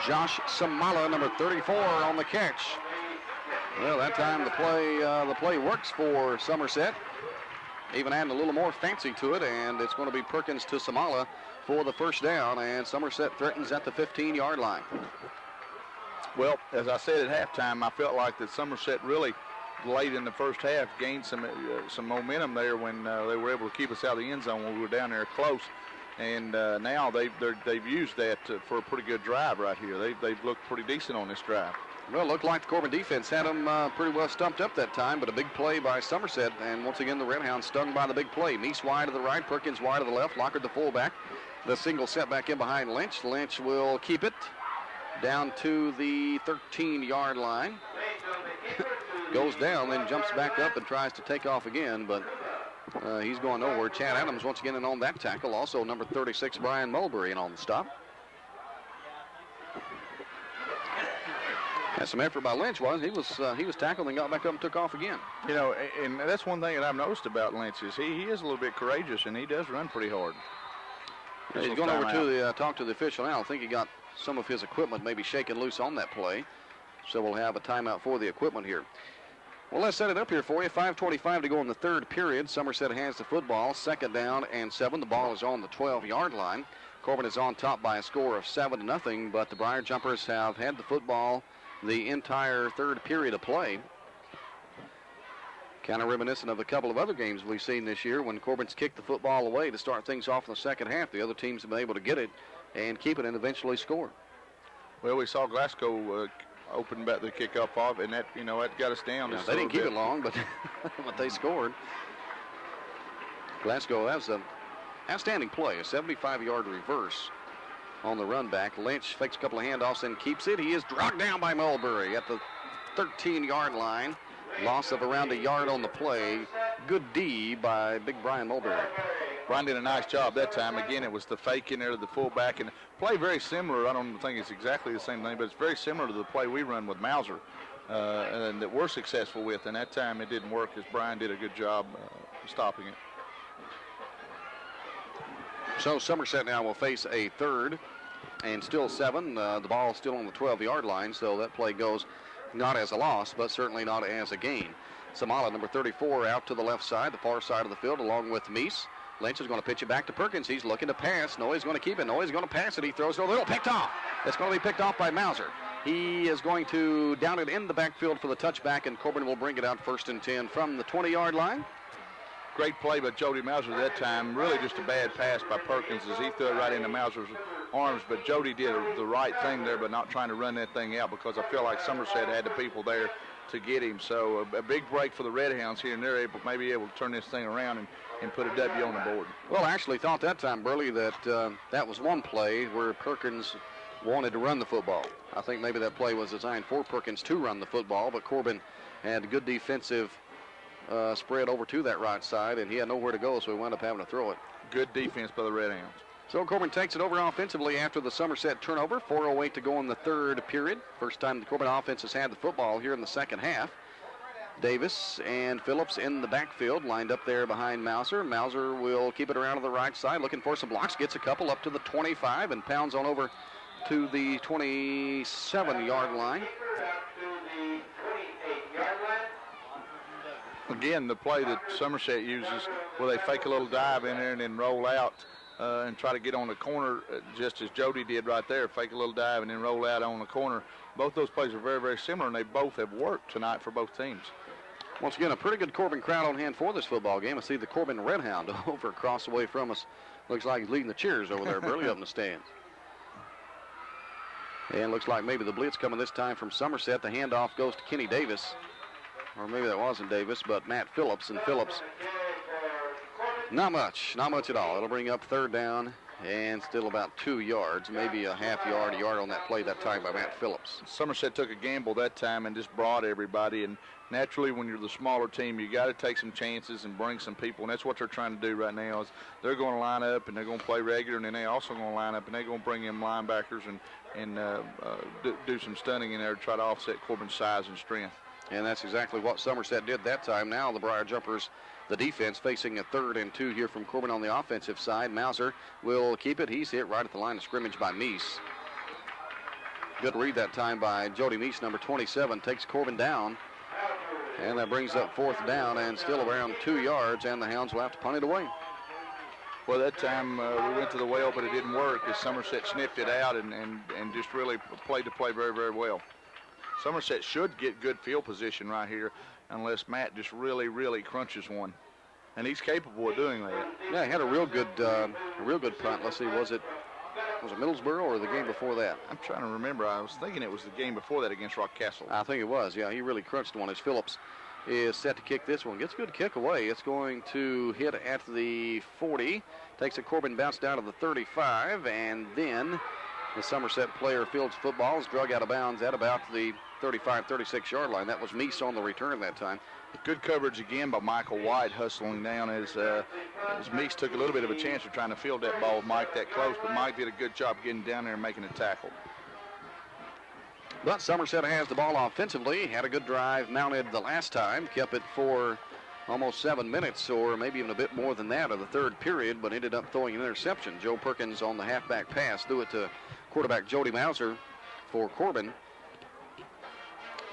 Josh Samala, number 34, on the catch. Well, that time the play works for Somerset. Even adding a little more fancy to it, and it's going to be Perkins to Samala for the first down, and Somerset threatens at the 15-yard line. Well, as I said at halftime, I felt like that Somerset really late in the first half gained some momentum there when they were able to keep us out of the end zone when we were down there close. And now they've used that for a pretty good drive right here. They've looked pretty decent on this drive. Well, it looked like the Corbin defense had them pretty well stumped up that time, but a big play by Somerset, and once again the Redhounds stung by the big play. Meese wide to the right, Perkins wide to the left, Lockard the fullback. The single set back in behind Lynch. Lynch will keep it down to the 13-yard line. Goes down, then jumps back up and tries to take off again, but he's going nowhere. Chad Adams once again in on that tackle. Also number 36, Brian Mulberry, in on the stop. Had some effort by Lynch, he was tackled and got back up and took off again. You know, and that's one thing that I've noticed about Lynch is he is a little bit courageous, and he does run pretty hard. He's going over to talk to the official now. I think he got some of his equipment maybe shaken loose on that play. So we'll have a timeout for the equipment here. Well, let's set it up here for you. 5:25 to go in the third period. Somerset has the football. 2nd down and 7. The ball is on the 12-yard line. Corbin is on top by a score of 7-0, but the Briar Jumpers have had the football the entire third period of play. Kind of reminiscent of a couple of other games we've seen this year when Corbin's kicked the football away to start things off in the second half. The other teams have been able to get it and keep it and eventually score. Well, we saw Glasgow opened back the kickoff off, and that, you know, that got us down. Yeah, they didn't keep it long, but but they scored. Glasgow has an outstanding play, a 75-yard reverse on the run back. Lynch fakes a couple of handoffs and keeps it. He is dragged down by Mulberry at the 13-yard line. Loss of around a yard on the play. Good D by Big Brian Mulberry. Brian did a nice job that time. Again, it was the fake in there to the fullback, and play very similar. I don't think it's exactly the same thing, but it's very similar to the play we run with Mauser and that we're successful with. And that time it didn't work, as Brian did a good job stopping it. So Somerset now will face a third and still 7. The ball still on the 12-yard line, so that play goes not as a loss, but certainly not as a gain. Samala, number 34, out to the left side, the far side of the field, along with Meese. Lynch is going to pitch it back to Perkins. He's looking to pass. Noy's going to keep it. Noy's going to pass it. He throws it a little picked off. It's going to be picked off by Mauser. He is going to down it in the backfield for the touchback, and Corbin will bring it out 1st and 10 from the 20-yard line. Great play by Jody Mauser that time. Really just a bad pass by Perkins as he threw it right into Mauser's arms. But Jody did the right thing there, but not trying to run that thing out, because I feel like Somerset had the people there to get him. So a big break for the Red Hounds here, and they're maybe able to turn this thing around and put a W on the board. Well, I actually thought that time, Burley, that that was one play where Perkins wanted to run the football. I think maybe that play was designed for Perkins to run the football, but Corbin had good defensive spread over to that right side, and he had nowhere to go, so he wound up having to throw it. Good defense by the Red Hounds. So Corbin takes it over offensively after the Somerset turnover. 4:08 to go in the third period. First time the Corbin offense has had the football here in the second half. Davis and Phillips in the backfield, lined up there behind Mauser. Mauser will keep it around to the right side, looking for some blocks, gets a couple up to the 25 and pounds on over to the 27-yard line. Again, the play that Somerset uses where they fake a little dive in there and then roll out and try to get on the corner, just as Jody did right there, fake a little dive and then roll out on the corner. Both those plays are very, very similar, and they both have worked tonight for both teams. Once again, a pretty good Corbin crowd on hand for this football game. I see the Corbin Red Hound over across the way from us. Looks like he's leading the cheers over there, Burley, up in the stands. And looks like maybe the blitz coming this time from Somerset. The handoff goes to Kenny Davis. Or maybe that wasn't Davis, but Matt Phillips. And Phillips, not much at all. It'll bring up third down and still about 2 yards, maybe a half yard, a yard on that play that time by Matt Phillips. Somerset took a gamble that time and just brought everybody. And naturally, when you're the smaller team, you got to take some chances and bring some people. And that's what they're trying to do right now. Is they're going to line up and they're going to play regular, and then they're also going to line up and they're going to bring in linebackers and do some stunning in there to try to offset Corbin's size and strength. And that's exactly what Somerset did that time. Now the Briar Jumpers, the defense, facing a 3rd and 2 here from Corbin on the offensive side. Mauser will keep it. He's hit right at the line of scrimmage by Meese. Good read that time by Jody Meese, number 27, takes Corbin down. And that brings up 4th down and still around 2 yards, and the Hounds will have to punt it away. Well, that time we went to the well, but it didn't work as Somerset sniffed it out and just really played the play very, very well. Somerset should get good field position right here unless Matt just really, really crunches one. And he's capable of doing that. Yeah, he had a real good punt. Let's see, was it Middlesboro or the game before that? I'm trying to remember. I was thinking it was the game before that against Rock Castle. I think it was, yeah. He really crunched one as Phillips is set to kick this one. Gets a good kick away. It's going to hit at the 40. Takes a Corbin bounce down to the 35, and then the Somerset player fields football is drug out of bounds at about the 35, 36-yard line. That was Meese on the return that time. Good coverage again by Michael White, hustling down as Meese took a little bit of a chance of trying to field that ball with Mike that close, but Mike did a good job getting down there and making a tackle. But Somerset has the ball offensively. Had a good drive mounted the last time. Kept it for almost 7 minutes, or maybe even a bit more than that, of the third period, but ended up throwing an interception. Joe Perkins on the halfback pass threw it to quarterback Jody Mauser for Corbin.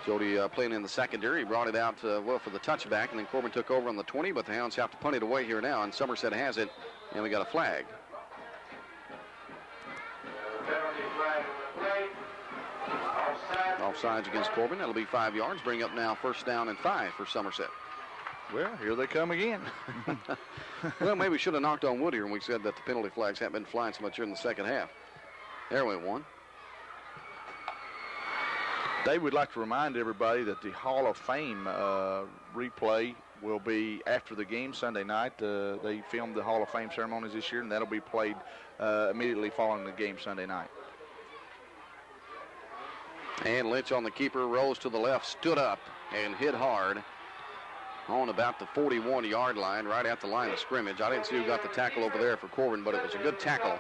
Jody playing in the secondary, brought it out for the touchback, and then Corbin took over on the 20, but the Hounds have to punt it away here now, and Somerset has it, and we got a flag. Offsides against Corbin. That'll be 5 yards. Bring up now 1st down and 5 for Somerset. Well, here they come again. Well, maybe we should have knocked on wood here when we said that the penalty flags haven't been flying so much here in the second half. There went one. Dave, would like to remind everybody that the Hall of Fame replay will be after the game Sunday night. They filmed the Hall of Fame ceremonies this year, and that'll be played immediately following the game Sunday night. And Lynch on the keeper, rose to the left, stood up, and hit hard on about the 41-yard line, right at the line of scrimmage. I didn't see who got the tackle over there for Corbin, but it was a good tackle.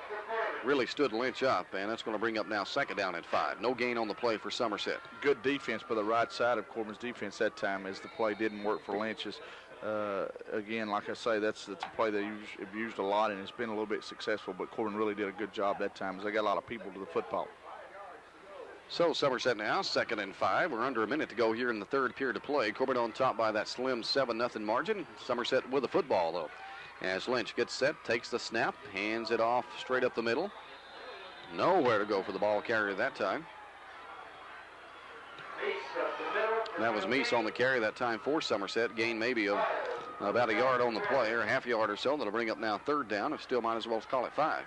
Really stood Lynch up, and that's going to bring up now 2nd down and 5. No gain on the play for Somerset. Good defense by the right side of Corbin's defense that time, as the play didn't work for Lynch's. Again, like I say, that's a play they have used a lot, and it's been a little bit successful, but Corbin really did a good job that time, as they got a lot of people to the football. So Somerset now, 2nd and 5. We're under a minute to go here in the 3rd period of play. Corbin on top by that slim 7-0 margin. Somerset with the football, though. As Lynch gets set, takes the snap, hands it off straight up the middle. Nowhere to go for the ball carrier that time. That was Meese on the carry that time for Somerset. Gain maybe of about a yard on the play, or half a yard or so. That'll bring up now 3rd down. If still might as well call it 5.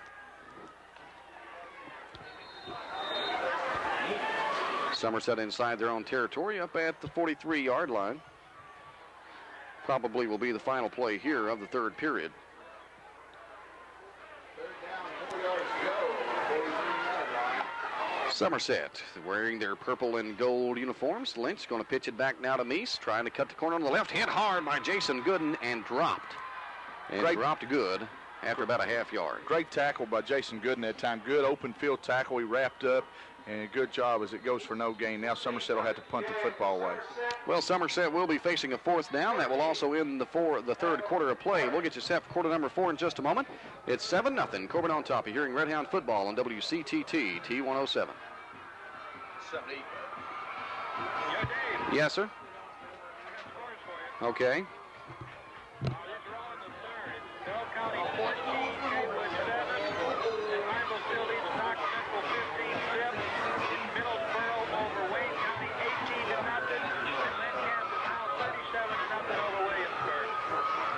Somerset inside their own territory up at the 43-yard line. Probably will be the final play here of the 3rd period. Somerset wearing their purple and gold uniforms. Lynch going to pitch it back now to Meese, trying to cut the corner on the left. Hit hard by Jason Gooden and dropped. And dropped good after about a half yard. Great tackle by Jason Gooden that time. Good open field tackle. He wrapped up. And a good job as it goes for no gain. Now Somerset will have to punt the football away. Well, Somerset will be facing a 4th down. That will also end the 3rd quarter of play. We'll get you set for quarter number 4 in just a moment. It's 7-0. Corbin on top. You're hearing Red Hound football on WCTT T107. Yes, sir. Okay.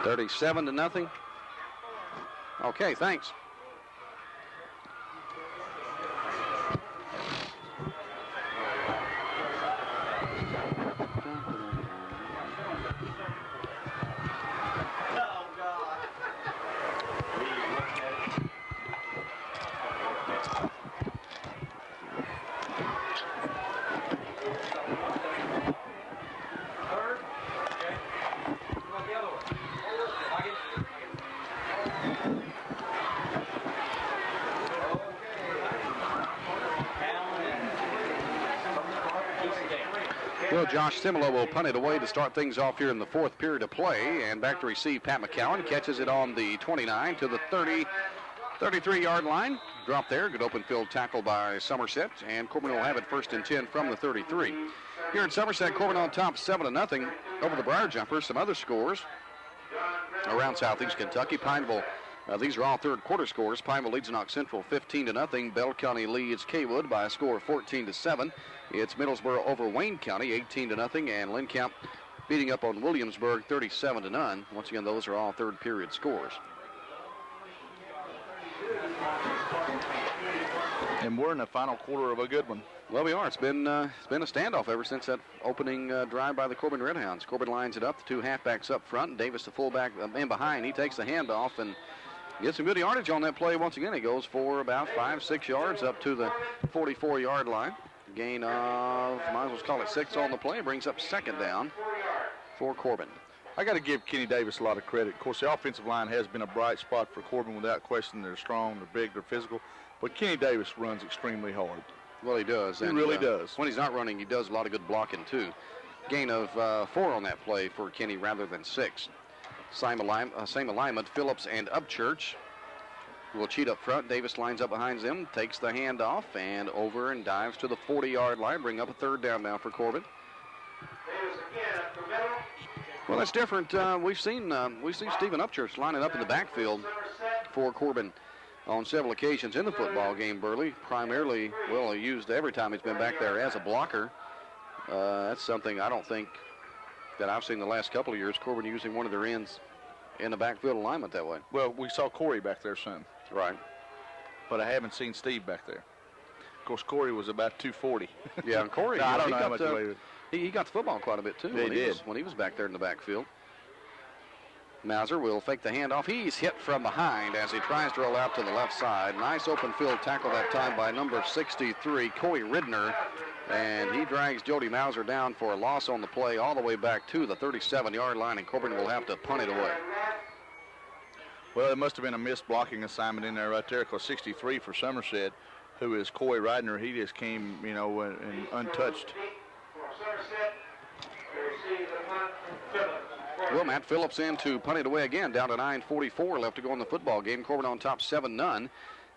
$37-0. Okay, thanks. Well, Josh Simolo will punt it away to start things off here in the 4th period of play. And back to receive Pat McCowan. Catches it on the 29 to the 33-yard line. Drop there. Good open field tackle by Somerset. And Corbin will have it 1st and 10 from the 33. Here in Somerset, Corbin on top 7-0 over the Briar Jumpers. Some other scores around southeast Kentucky. Pineville. These are all 3rd quarter scores. Pineville leads Knox Central 15-0. Bell County leads Kaywood by a score of 14-7. It's Middlesboro over Wayne County 18-0, and Lynn Camp beating up on Williamsburg 37-0. Once again, those are all 3rd period scores. And we're in the final quarter of a good one. Well, we are. It's been a standoff ever since that opening drive by the Corbin Redhounds. Corbin lines it up, the 2 halfbacks up front, and Davis, the fullback, in behind. He takes the handoff and gets some good yardage on that play. Once again, he goes for about 5-6 yards up to the 44-yard line. Gain of, might as well call it 6 on the play. Brings up 2nd down for Corbin. I got to give Kenny Davis a lot of credit. Of course, the offensive line has been a bright spot for Corbin without question. They're strong, they're big, they're physical. But Kenny Davis runs extremely hard. Well, he does. He really does. When he's not running, he does a lot of good blocking, too. Gain of 4 on that play for Kenny rather than 6. Same alignment, Phillips and Upchurch will cheat up front. Davis lines up behind them, takes the handoff, and over and dives to the 40-yard line. Bring up a 3rd down now for Corbin. Well, that's different. We've seen Stephen Upchurch lining up in the backfield for Corbin on several occasions in the football game, Burley. Primarily, well, he used every time he's been back there as a blocker. That's something I don't think that I've seen the last couple of years, Corbin using one of their ends in the backfield alignment that way. Well, we saw Corey back there some. Right. But I haven't seen Steve back there. Of course, Corey was about 240. Yeah, and Corey, no, I don't know how much he weighed. He got the football quite a bit, too, Yeah, when he was back there in the backfield. Mauser will fake the handoff. He's hit from behind as he tries to roll out to the left side. Nice open field tackle that time by number 63, Corey Ridner. And he drags Jody Mauser down for a loss on the play all the way back to the 37-yard line, and Corbin will have to punt it away. Well, it must have been a missed blocking assignment in there right there, because 63 for Somerset, who is Corey Ridner, he just came, you know, and untouched. Well, Matt Phillips in to punt it away again, down to 9:44 left to go in the football game. Corbin on top 7-0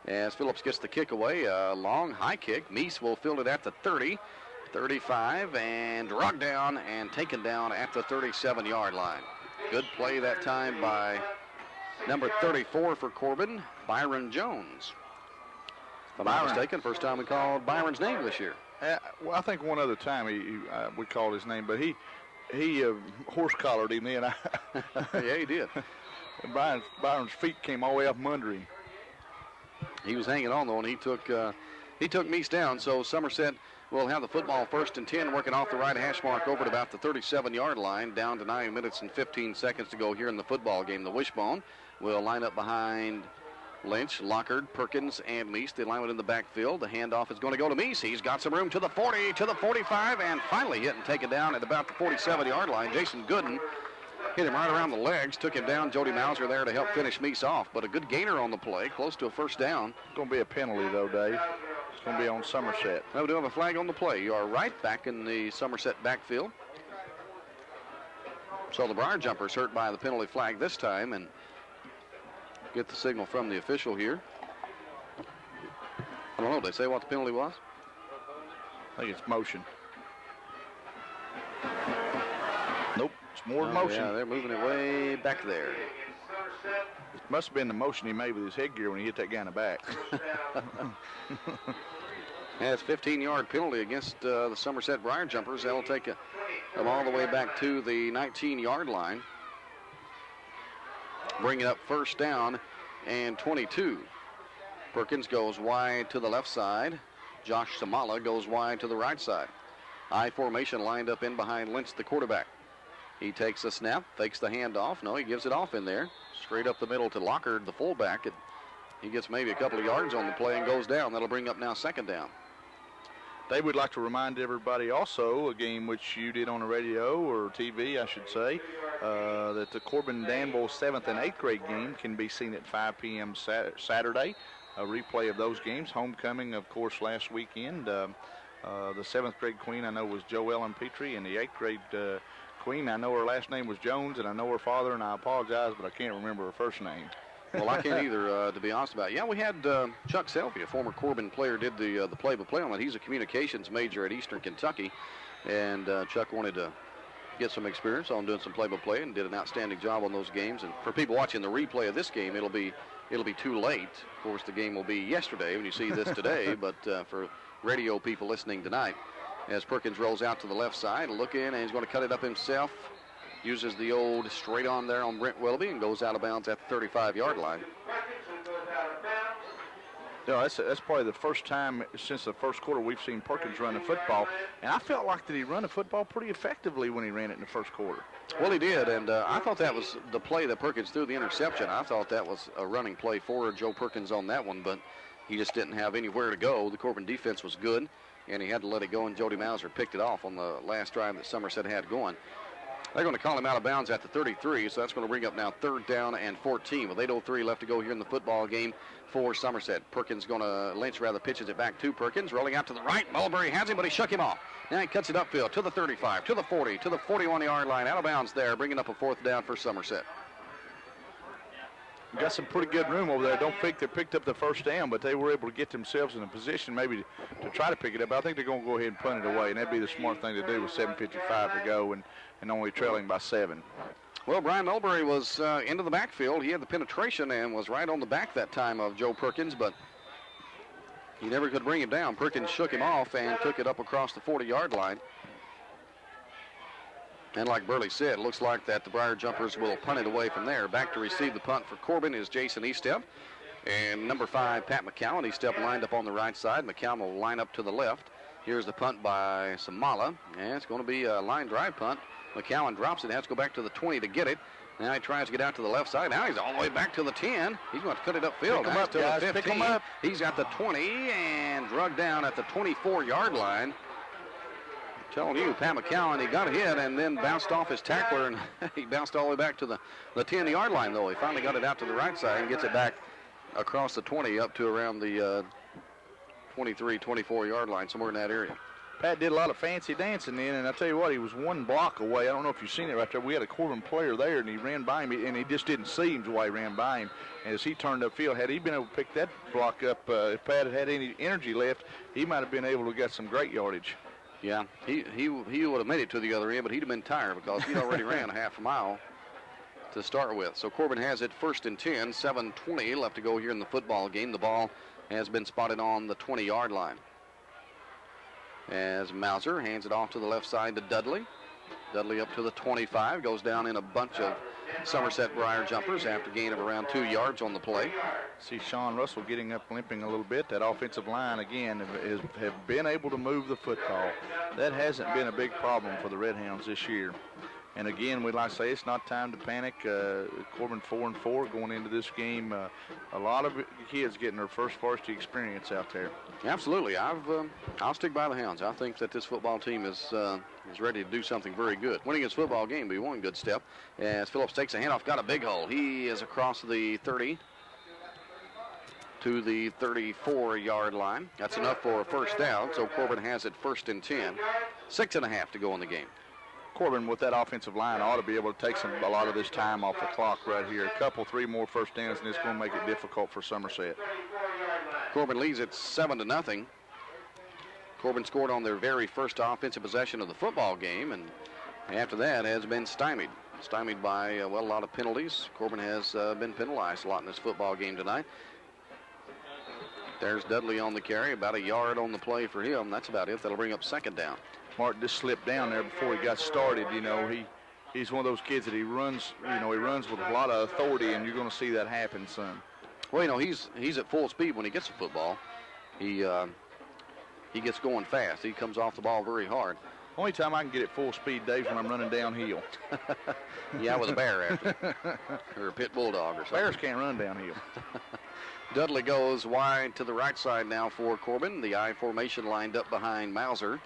as Phillips gets the kick away. A long high kick. Meese will field it at the 30, 35, and dragged down and taken down at the 37-yard line. Good play that time by number 34 for Corbin, Byron Jones. If I'm not mistaken, first time we called Byron's name this year. Well, I think one other time we called his name, but he horse collared him then. Yeah, he did. Byron's feet came all the way up from under him. He was hanging on though, and he took Meese down. So Somerset will have the football 1st and 10, working off the right hash mark over at about the 37-yard line, down to 9 minutes and 15 seconds to go here in the football game. The Wishbone will line up behind Lynch, Lockard, Perkins, and Meese. They line it in the backfield. The handoff is going to go to Meese. He's got some room to the 40, to the 45, and finally hit and taken down at about the 47-yard line. Jason Gooden hit him right around the legs, took him down. Jody Mauser there to help finish Meese off, but a good gainer on the play, close to a first down. It's going to be a penalty, though, Dave. It's going to be on Somerset. No, we do have a flag on the play. You are right, back in the Somerset backfield. So the Briar Jumpers hurt by the penalty flag this time, and get the signal from the official here. I don't know, did they say what the penalty was? I think it's motion. Nope, it's more motion. Yeah, they're moving it way back there. It must have been the motion he made with his headgear when he hit that guy in the back. Yeah, it's a 15-yard penalty against the Somerset Briar Jumpers. They'll take them all the way back to the 19-yard line. Bring it up first down and 22. Perkins goes wide to the left side. Josh Samala goes wide to the right side. I formation lined up in behind Lynch, the quarterback. He takes a snap, fakes the handoff. No, he gives it off in there. Straight up the middle to Lockard, the fullback. He gets maybe a couple of yards on the play and goes down. That'll bring up now 2nd down. They would like to remind everybody also, a game which you did on the radio, or TV, I should say, that the Corbin-Danville 7th and 8th grade game can be seen at 5 p.m. Saturday. A replay of those games. Homecoming, of course, last weekend. The 7th grade queen, I know, was Joellen Petrie, and the 8th grade queen, I know her last name was Jones, and I know her father, and I apologize, but I can't remember her first name. Well, I can't either, to be honest about it. Yeah, we had Chuck Selfie, a former Corbin player, did the play-by-play on it. He's a communications major at Eastern Kentucky, and Chuck wanted to get some experience on doing some play-by-play and did an outstanding job on those games. And for people watching the replay of this game, it'll be too late. Of course, the game will be yesterday when you see this today, but for radio people listening tonight, as Perkins rolls out to the left side, look in, and he's going to cut it up himself. Uses the old straight on there on Brent Willoughby and goes out of bounds at the 35-yard line. No, that's probably the first time since the first quarter we've seen Perkins run the football. And I felt like that he run the football pretty effectively when he ran it in the first quarter. Well, he did, and I thought that was the play that Perkins threw the interception. I thought that was a running play for Joe Perkins on that one, but he just didn't have anywhere to go. The Corbin defense was good, and he had to let it go, and Jody Mauser picked it off on the last drive that Somerset had going. They're going to call him out of bounds at the 33, so that's going to bring up now 3rd down and 14 with 8:03 left to go here in the football game for Somerset. Lynch pitches it back to Perkins, rolling out to the right. Mulberry has him, but he shook him off. Now he cuts it upfield to the 35, to the 40, to the 41-yard line, out of bounds there, bringing up a 4th down for Somerset. Got some pretty good room over there. Don't think they picked up the first down, but they were able to get themselves in a position maybe to try to pick it up. I think they're going to go ahead and punt it away, and that'd be the smart thing to do with 7:55 to go and only trailing by 7. Well, Brian Mulberry was into the backfield. He had the penetration and was right on the back that time of Joe Perkins, but he never could bring him down. Perkins shook him off and took it up across the 40-yard line. And like Burley said, it looks like that the Briar Jumpers will punt it away from there. Back to receive the punt for Corbin is Jason Estep. And number 5, Pat McCowan, he stepped lined up on the right side. McCowan will line up to the left. Here's the punt by Samala, and it's going to be a line drive punt. McCowan drops it, has to go back to the 20 to get it. Now he tries to get out to the left side. Now he's all the way back to the 10. He's going to cut it upfield. Pick him up, guys. The 15. Pick him up. He's got the 20 and drugged down at the 24-yard line. I'm telling you, Pat McCowan, he got hit and then bounced off his tackler, and he bounced all the way back to the 10-yard line, though. He finally got it out to the right side and gets it back across the 20 up to around the 23, 24-yard line, somewhere in that area. Pat did a lot of fancy dancing then, and I tell you what, he was one block away. I don't know if you've seen it right there. We had a Corbin player there, and he ran by him, and he just didn't see him why he ran by him. And as he turned upfield, had he been able to pick that block up, if Pat had any energy left, he might have been able to get some great yardage. Yeah, he would have made it to the other end, but he'd have been tired because he'd already ran a half a mile to start with. So Corbin has it 1st and 10, 7:20 left to go here in the football game. The ball has been spotted on the 20-yard line. As Mauser hands it off to the left side to Dudley. Dudley up to the 25, goes down in a bunch of Somerset Briar jumpers after gain of around 2 yards on the play. See Sean Russell getting up, limping a little bit. That offensive line, again, have been able to move the football. That hasn't been a big problem for the Red Hounds this year. And again, we'd like to say it's not time to panic. Corbin 4-4 going into this game. A lot of kids getting their first varsity experience out there. Absolutely. I'll stick by the Hounds. I think that this football team is ready to do something very good. Winning this football game would be one good step. As Phillips takes a handoff, got a big hole. He is across the 30 to the 34-yard line. That's enough for a first down, so Corbin has it 1st and 10. 6.5 to go in the game. Corbin, with that offensive line, ought to be able to take a lot of this time off the clock right here. A couple, 3 more first downs, and it's going to make it difficult for Somerset. Corbin leads it 7-0. Corbin scored on their very first offensive possession of the football game, and after that has been stymied. Stymied by, a lot of penalties. Corbin has been penalized a lot in this football game tonight. There's Dudley on the carry, about a yard on the play for him. That's about it. That'll bring up 2nd down. Martin just slipped down there before he got started. You know, he's one of those kids that he runs with a lot of authority, and you're going to see that happen, son. Well, he's at full speed when he gets the football. He gets going fast. He comes off the ball very hard. Only time I can get at full speed, Dave, when I'm running downhill. Yeah, with a bear after. Or a pit bulldog or something. Bears can't run downhill. Dudley goes wide to the right side now for Corbin. The I formation lined up behind Mauser.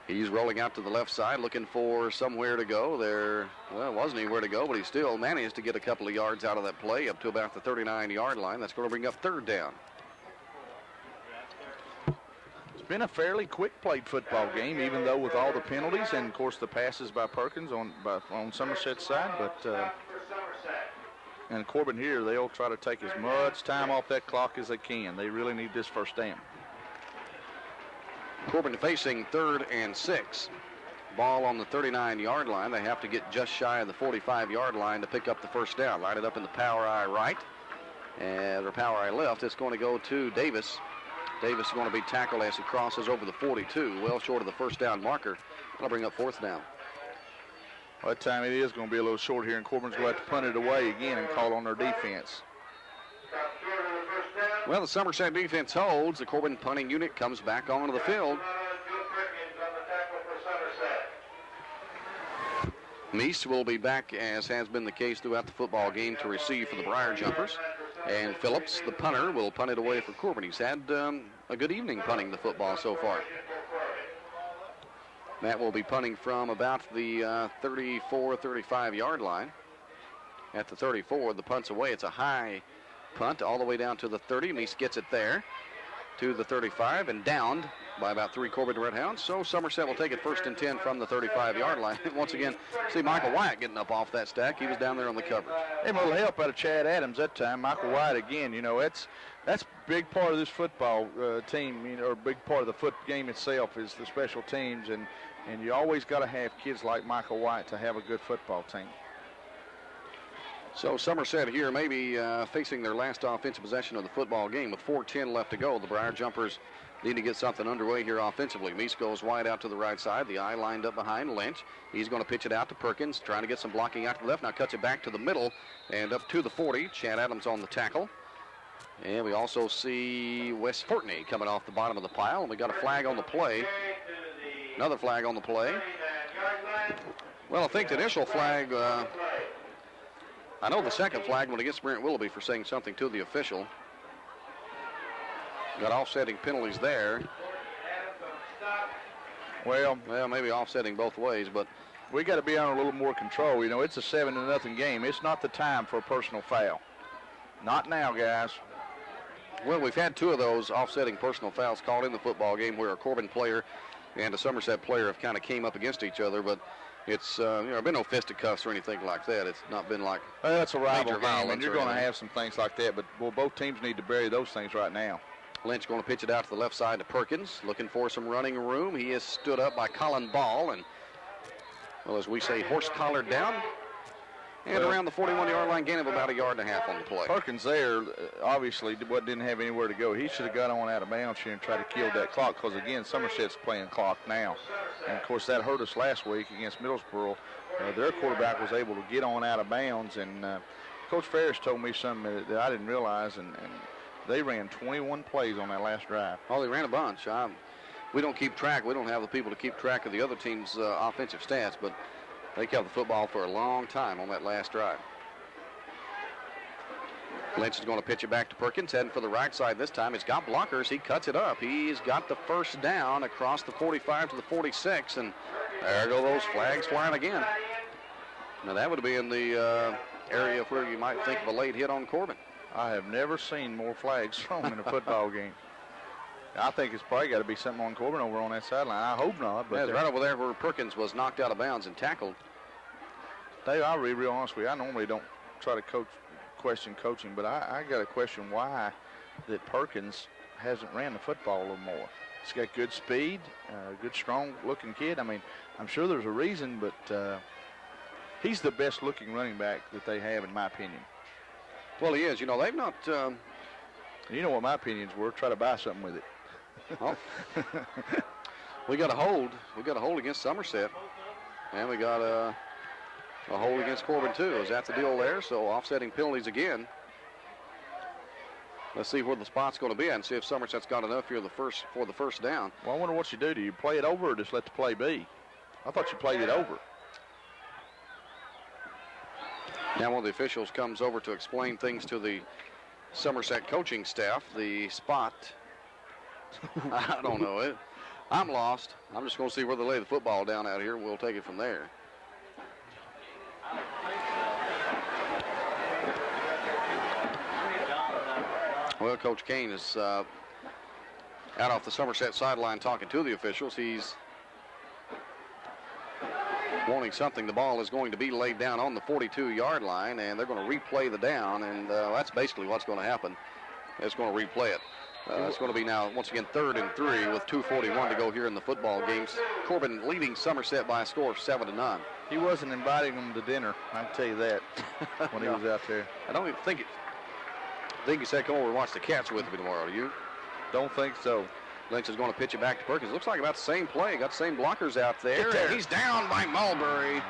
He's rolling out to the left side, looking for somewhere to go. There, wasn't anywhere to go, but he still managed to get a couple of yards out of that play up to about the 39-yard line. That's going to bring up 3rd down. It's been a fairly quick played football game, even though with all the penalties and, of course, the passes by Perkins on Somerset's side. But and Corbin here, they'll try to take as much time off that clock as they can. They really need this first down. Corbin facing 3rd and 6. Ball on the 39-yard line. They have to get just shy of the 45-yard line to pick up the first down. Line it up in the power eye right. And their power eye left. It's going to go to Davis. Davis is going to be tackled as he crosses over the 42, well short of the first down marker. That'll bring up 4th down. Well, that time it is going to be a little short here, and Corbin's going to have to punt it away again and call on their defense. Well, the Somerset defense holds. The Corbin punting unit comes back onto the field. Meese will be back, as has been the case throughout the football game, to receive for the Briar Jumpers. And Phillips, the punter, will punt it away for Corbin. He's had a good evening punting the football so far. Matt will be punting from about the 34, 35-yard line. At the 34, the punt's away. It's a high punt all the way down to the 30. Meese gets it there to the 35 and downed by about 3 Corbin Red Hounds. So Somerset will take it 1st and 10 from the 35-yard line. Once again, see Michael Wyatt getting up off that stack. He was down there on the coverage. Hey, a little help out of Chad Adams that time. Michael Wyatt again. You know, that's a big part of this football team. You know, or a big part of the foot game itself is the special teams, and you always got to have kids like Michael Wyatt to have a good football team. So Somerset here maybe facing their last offensive possession of the football game with 4:10 left to go. The Briar Jumpers need to get something underway here offensively. Meese goes wide out to the right side. The eye lined up behind Lynch. He's going to pitch it out to Perkins, trying to get some blocking out to the left. Now cuts it back to the middle and up to the 40. Chad Adams on the tackle. And we also see Wes Fortney coming off the bottom of the pile. And we got a flag on the play. Another flag on the play. Well, I think the initial flag, I know the second flag went against Brent Willoughby for saying something to the official. Got offsetting penalties there. Well, maybe offsetting both ways, but we got to be on a little more control. You know, it's a 7-0 game. It's not the time for a personal foul. Not now, guys. Well, we've had 2 of those offsetting personal fouls called in the football game where a Corbin player and a Somerset player have kind of came up against each other, but it's, been no fisticuffs or anything like that. It's not been like that's a rival major game, and you're going to anything. have some things like that, but both teams need to bury those things right now. Lynch going to pitch it out to the left side to Perkins, looking for some running room. He is stood up by Colin Ball, and, well, as we say, horse-collared down. And around the 41-yard line, gain of about 1.5 yards on the play. Perkins there obviously didn't have anywhere to go. He should have got on out of bounds here and tried to kill that clock because, again, Somerset's playing clock now. And, of course, that hurt us last week against Middlesboro. Their quarterback was able to get on out of bounds. And Coach Ferris told me something that I didn't realize, and they ran 21 plays on that last drive. Oh, they ran a bunch. We don't keep track. We don't have the people to keep track of the other team's offensive stats, but they kept the football for a long time on that last drive. Lynch is going to pitch it back to Perkins, heading for the right side this time. He's got blockers. He cuts it up. He's got the first down across the 45 to the 46, and there go those flags flying again. Now, that would be in the area where you might think of a late hit on Corbin. I have never seen more flags thrown in a football game. I think it's probably got to be something on Corbin over on that sideline. I hope not. But yeah, it's right over there where Perkins was knocked out of bounds and tackled. Dave, I'll be real honest with you. I normally don't try to question coaching, but I got to question why that Perkins hasn't ran the football a little more. He's got good speed, good, strong-looking kid. I mean, I'm sure there's a reason, but he's the best-looking running back that they have, in my opinion. Well, he is. You know, they've not... You know what my opinions were. Try to buy something with it. Oh. We got a hold. We got a hold against Somerset. And we got a hold against Corbin, too. Is that the deal there? So offsetting penalties again. Let's see where the spot's going to be at and see if Somerset's got enough here for the first down. Well, I wonder what you do. Do you play it over or just let the play be? I thought you played it over. Now one of the officials comes over to explain things to the Somerset coaching staff. The spot, I don't know it. I'm lost. I'm just going to see where they lay the football down out here. We'll take it from there. Well, Coach Kane is out off the Somerset sideline talking to the officials. He's wanting something. The ball is going to be laid down on the 42-yard line, and they're going to replay the down, and that's basically what's going to happen. It's going to replay it. It's going to be now, once again, 3rd and 3 with 2:41 to go here in the football games. Corbin leading Somerset by a score of 7-0. He wasn't inviting them to dinner, I can tell you that, when he was out there. I don't even think I think he said come over and watch the Cats with me tomorrow. Do you? Don't think so. Lynch is going to pitch it back to Perkins. Looks like about the same play. Got the same blockers out there. He's down by Mulberry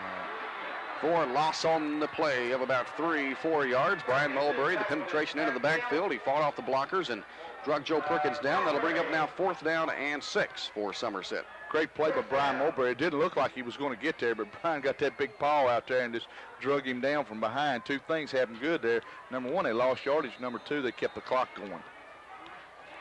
for a loss on the play of about 3-4 yards. Brian Mulberry, the penetration into the backfield. He fought off the blockers and drug Joe Perkins down. That'll bring up now 4th down and 6 for Somerset. Great play by Brian Mulberry. It didn't look like he was going to get there, but Brian got that big paw out there and just drug him down from behind. 2 things happened good there. Number 1, they lost yardage. Number 2, they kept the clock going.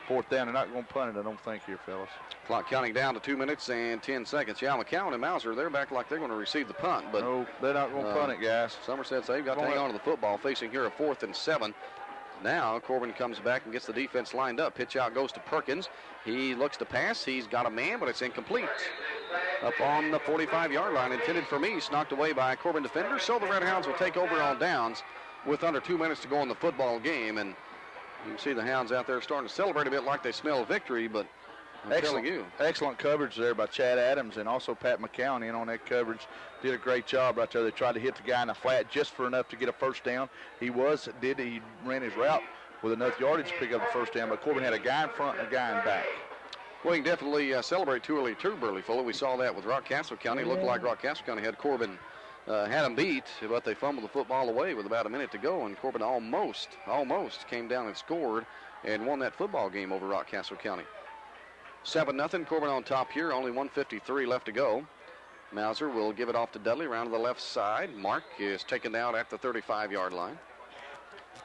4th down. They're not going to punt it, I don't think, here, fellas. Clock counting down to 2 minutes and 10 seconds. Yeah, McCowan and Mauser, they're back like they're going to receive the punt. But no, they're not going to punt it, guys. Somerset's they've got to hang on to the football, facing here a 4th and 7. Now Corbin comes back and gets the defense lined up. Pitch out goes to Perkins. He looks to pass. He's got a man, but it's incomplete. Up on the 45-yard line, intended for Meese, knocked away by Corbin defender. So the Red Hounds will take over on downs with under 2 minutes to go in the football game. And you can see the Hounds out there starting to celebrate a bit like they smell victory, but I'm telling you. Excellent coverage there by Chad Adams and also Pat McCown in on that coverage. Did a great job right there. They tried to hit the guy in the flat just for enough to get a first down. He ran his route with enough yardage to pick up the first down, but Corbin had a guy in front and a guy in back. Well, you can definitely celebrate too early, too, Burley Fuller. We saw that with Rock Castle County. It looked like Rock Castle County had Corbin had them beat, but they fumbled the football away with about a minute to go, and Corbin almost came down and scored and won that football game over Rockcastle County. 7-0, Corbin on top here, only 1:53 left to go. Mauser will give it off to Dudley around to the left side. Mark is taken down at the 35-yard line.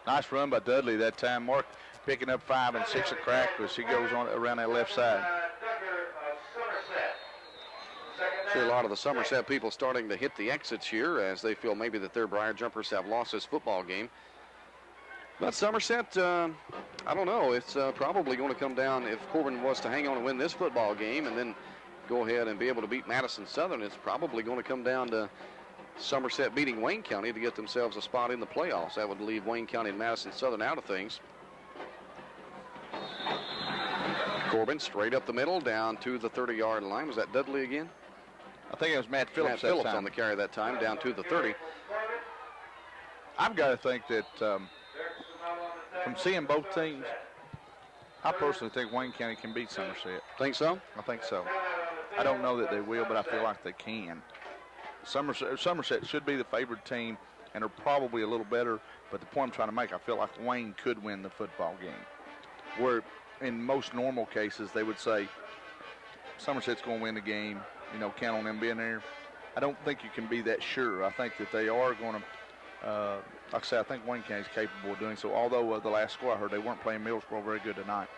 Nice run by Dudley that time. Mark picking up 5 and 6 a crack as he goes on around that left side. See a lot of the Somerset people starting to hit the exits here as they feel maybe that their Briar Jumpers have lost this football game. But Somerset, I don't know. It's probably going to come down, if Corbin was to hang on and win this football game and then go ahead and be able to beat Madison Southern, it's probably going to come down to Somerset beating Wayne County to get themselves a spot in the playoffs. That would leave Wayne County and Madison Southern out of things. Corbin straight up the middle down to the 30-yard line. Was that Dudley again? I think it was Matt Phillips. Matt Phillips on the carry that time, down to the 30. I've got to think that from seeing both teams, I personally think Wayne County can beat Somerset. Think so? I think so. I don't know that they will, but I feel like they can. Somerset should be the favored team, and are probably a little better. But the point I'm trying to make, I feel like Wayne could win the football game. Where in most normal cases, they would say Somerset's going to win the game, you know, count on them being there. I don't think you can be that sure. I think that they are going to, like I said, I think Wayne County's capable of doing so. Although the last score I heard, they weren't playing Middlesboro very good tonight.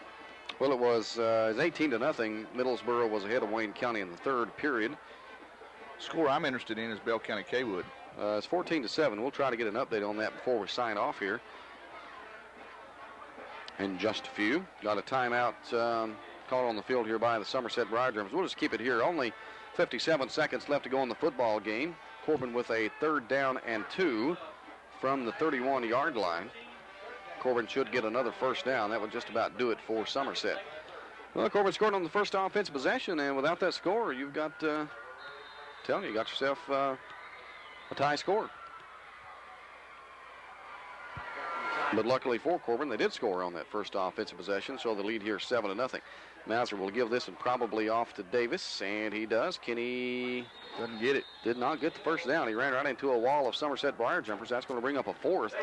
Well, it was 18-0. Middlesboro was ahead of Wayne County in the third period. Score I'm interested in is Bell County Kaywood. It's 14-7. We'll try to get an update on that before we sign off here in just a few. Got a timeout called on the field here by the Somerset Briar Jumpers. We'll just keep it here. Only 57 seconds left to go in the football game. Corbin with a 3rd down and 2 from the 31-yard line. Corbin should get another 1st down. That would just about do it for Somerset. Well, Corbin scored on the first offensive possession, and without that score, you've got, telling you, got yourself a tie score. But luckily for Corbin, they did score on that first offensive possession, so the lead here is 7-0. Mauser will give this and probably off to Davis, and he does. Kenny doesn't get it. Did not get the 1st down. He ran right into a wall of Somerset Briar Jumpers. That's going to bring up a 4th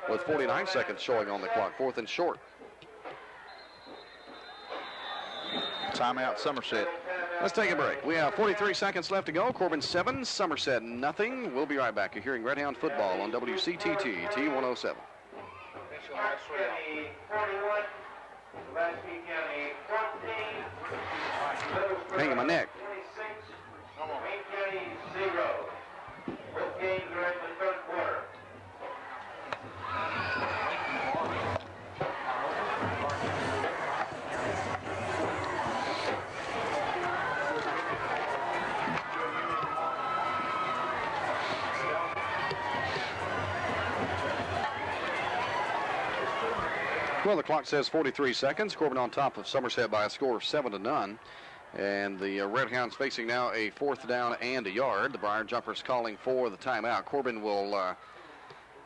with 49 seconds showing on the clock. 4th and short. Timeout, Somerset. Let's take a break. We have 43 seconds left to go. Corbin 7, Somerset nothing. We'll be right back. You're hearing Red Hound football on WCTT T107. County 41, Pulaski County 14, Hanging my neck. 26, Wayne County 0. Both games are in the 3rd quarter. Well, the clock says 43 seconds. Corbin on top of Somerset by a score of 7-0. And the Red Hounds facing now a 4th down and a yard. The Briar Jumpers calling for the timeout. Corbin will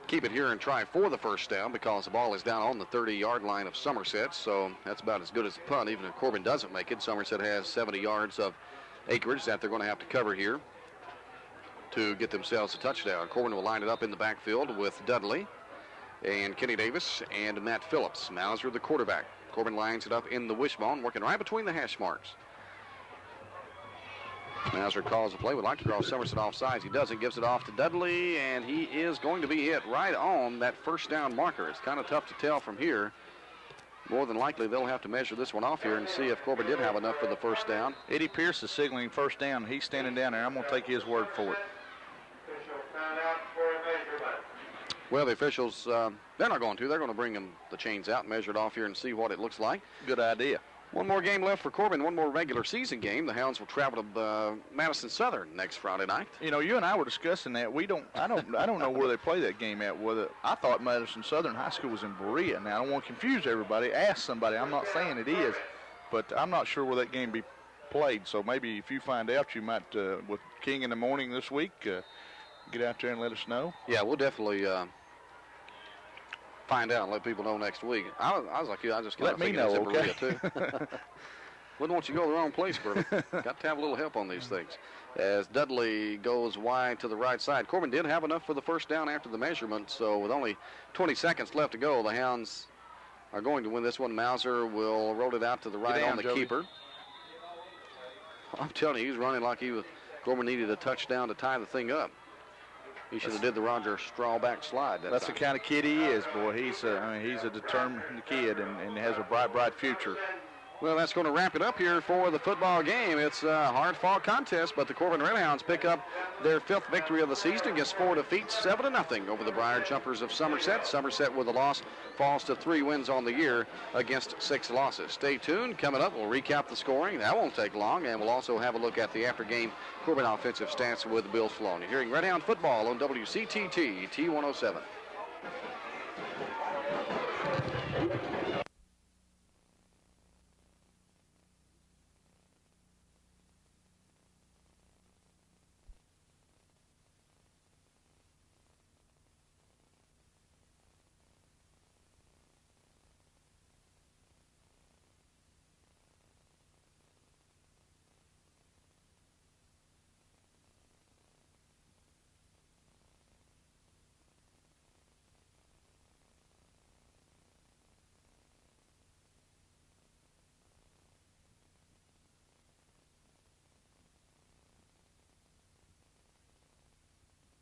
keep it here and try for the 1st down because the ball is down on the 30-yard line of Somerset. So that's about as good as a punt. Even if Corbin doesn't make it, Somerset has 70 yards of acreage that they're going to have to cover here to get themselves a touchdown. Corbin will line it up in the backfield with Dudley and Kenny Davis and Matt Phillips. Mauser, the quarterback. Corbin lines it up in the wishbone, working right between the hash marks. Mauser calls the play. Would like to draw Somerset off sides. He doesn't. Gives it off to Dudley, and he is going to be hit right on that 1st down marker. It's kind of tough to tell from here. More than likely, they'll have to measure this one off here and see if Corbin did have enough for the 1st down. Eddie Pierce is signaling 1st down. He's standing down there. I'm going to take his word for it. Well, the officials, they're not going to. They're going to bring them the chains out and measure it off here and see what it looks like. Good idea. One more game left for Corbin, one more regular season game. The Hounds will travel to Madison Southern next Friday night. You know, you and I were discussing that. I don't know where they play that game at. Whether I thought Madison Southern High School was in Berea. Now, I don't want to confuse everybody. Ask somebody. I'm not saying it is, but I'm not sure where that game be played. So maybe if you find out, you might, with King in the morning this week, get out there and let us know. Yeah, we'll definitely find out and let people know next week. I was like you. I just kind of let me know, okay? Too. Wouldn't want you to go the wrong place, Burley. Got to have a little help on these things. As Dudley goes wide to the right side. Corbin did have enough for the first down after the measurement, so with only 20 seconds left to go, the Hounds are going to win this one. Mauser will roll it out to the right on the keeper. I'm telling you, he's running like Corbin needed a touchdown to tie the thing up. He should have did the Roger Strawback slide. That's the kind of kid he is, boy. He's a determined kid and has a bright future. Well, that's going to wrap it up here for the football game. It's a hard-fought contest, but the Corbin Redhounds pick up their 5th victory of the season against 4 defeats, 7-0 over the Briar Jumpers of Somerset. Somerset with a loss falls to 3 wins on the year against 6 losses. Stay tuned. Coming up, we'll recap the scoring. That won't take long, and we'll also have a look at the after-game Corbin offensive stats with Bill Sloan. You're hearing Redhound football on WCTT T107.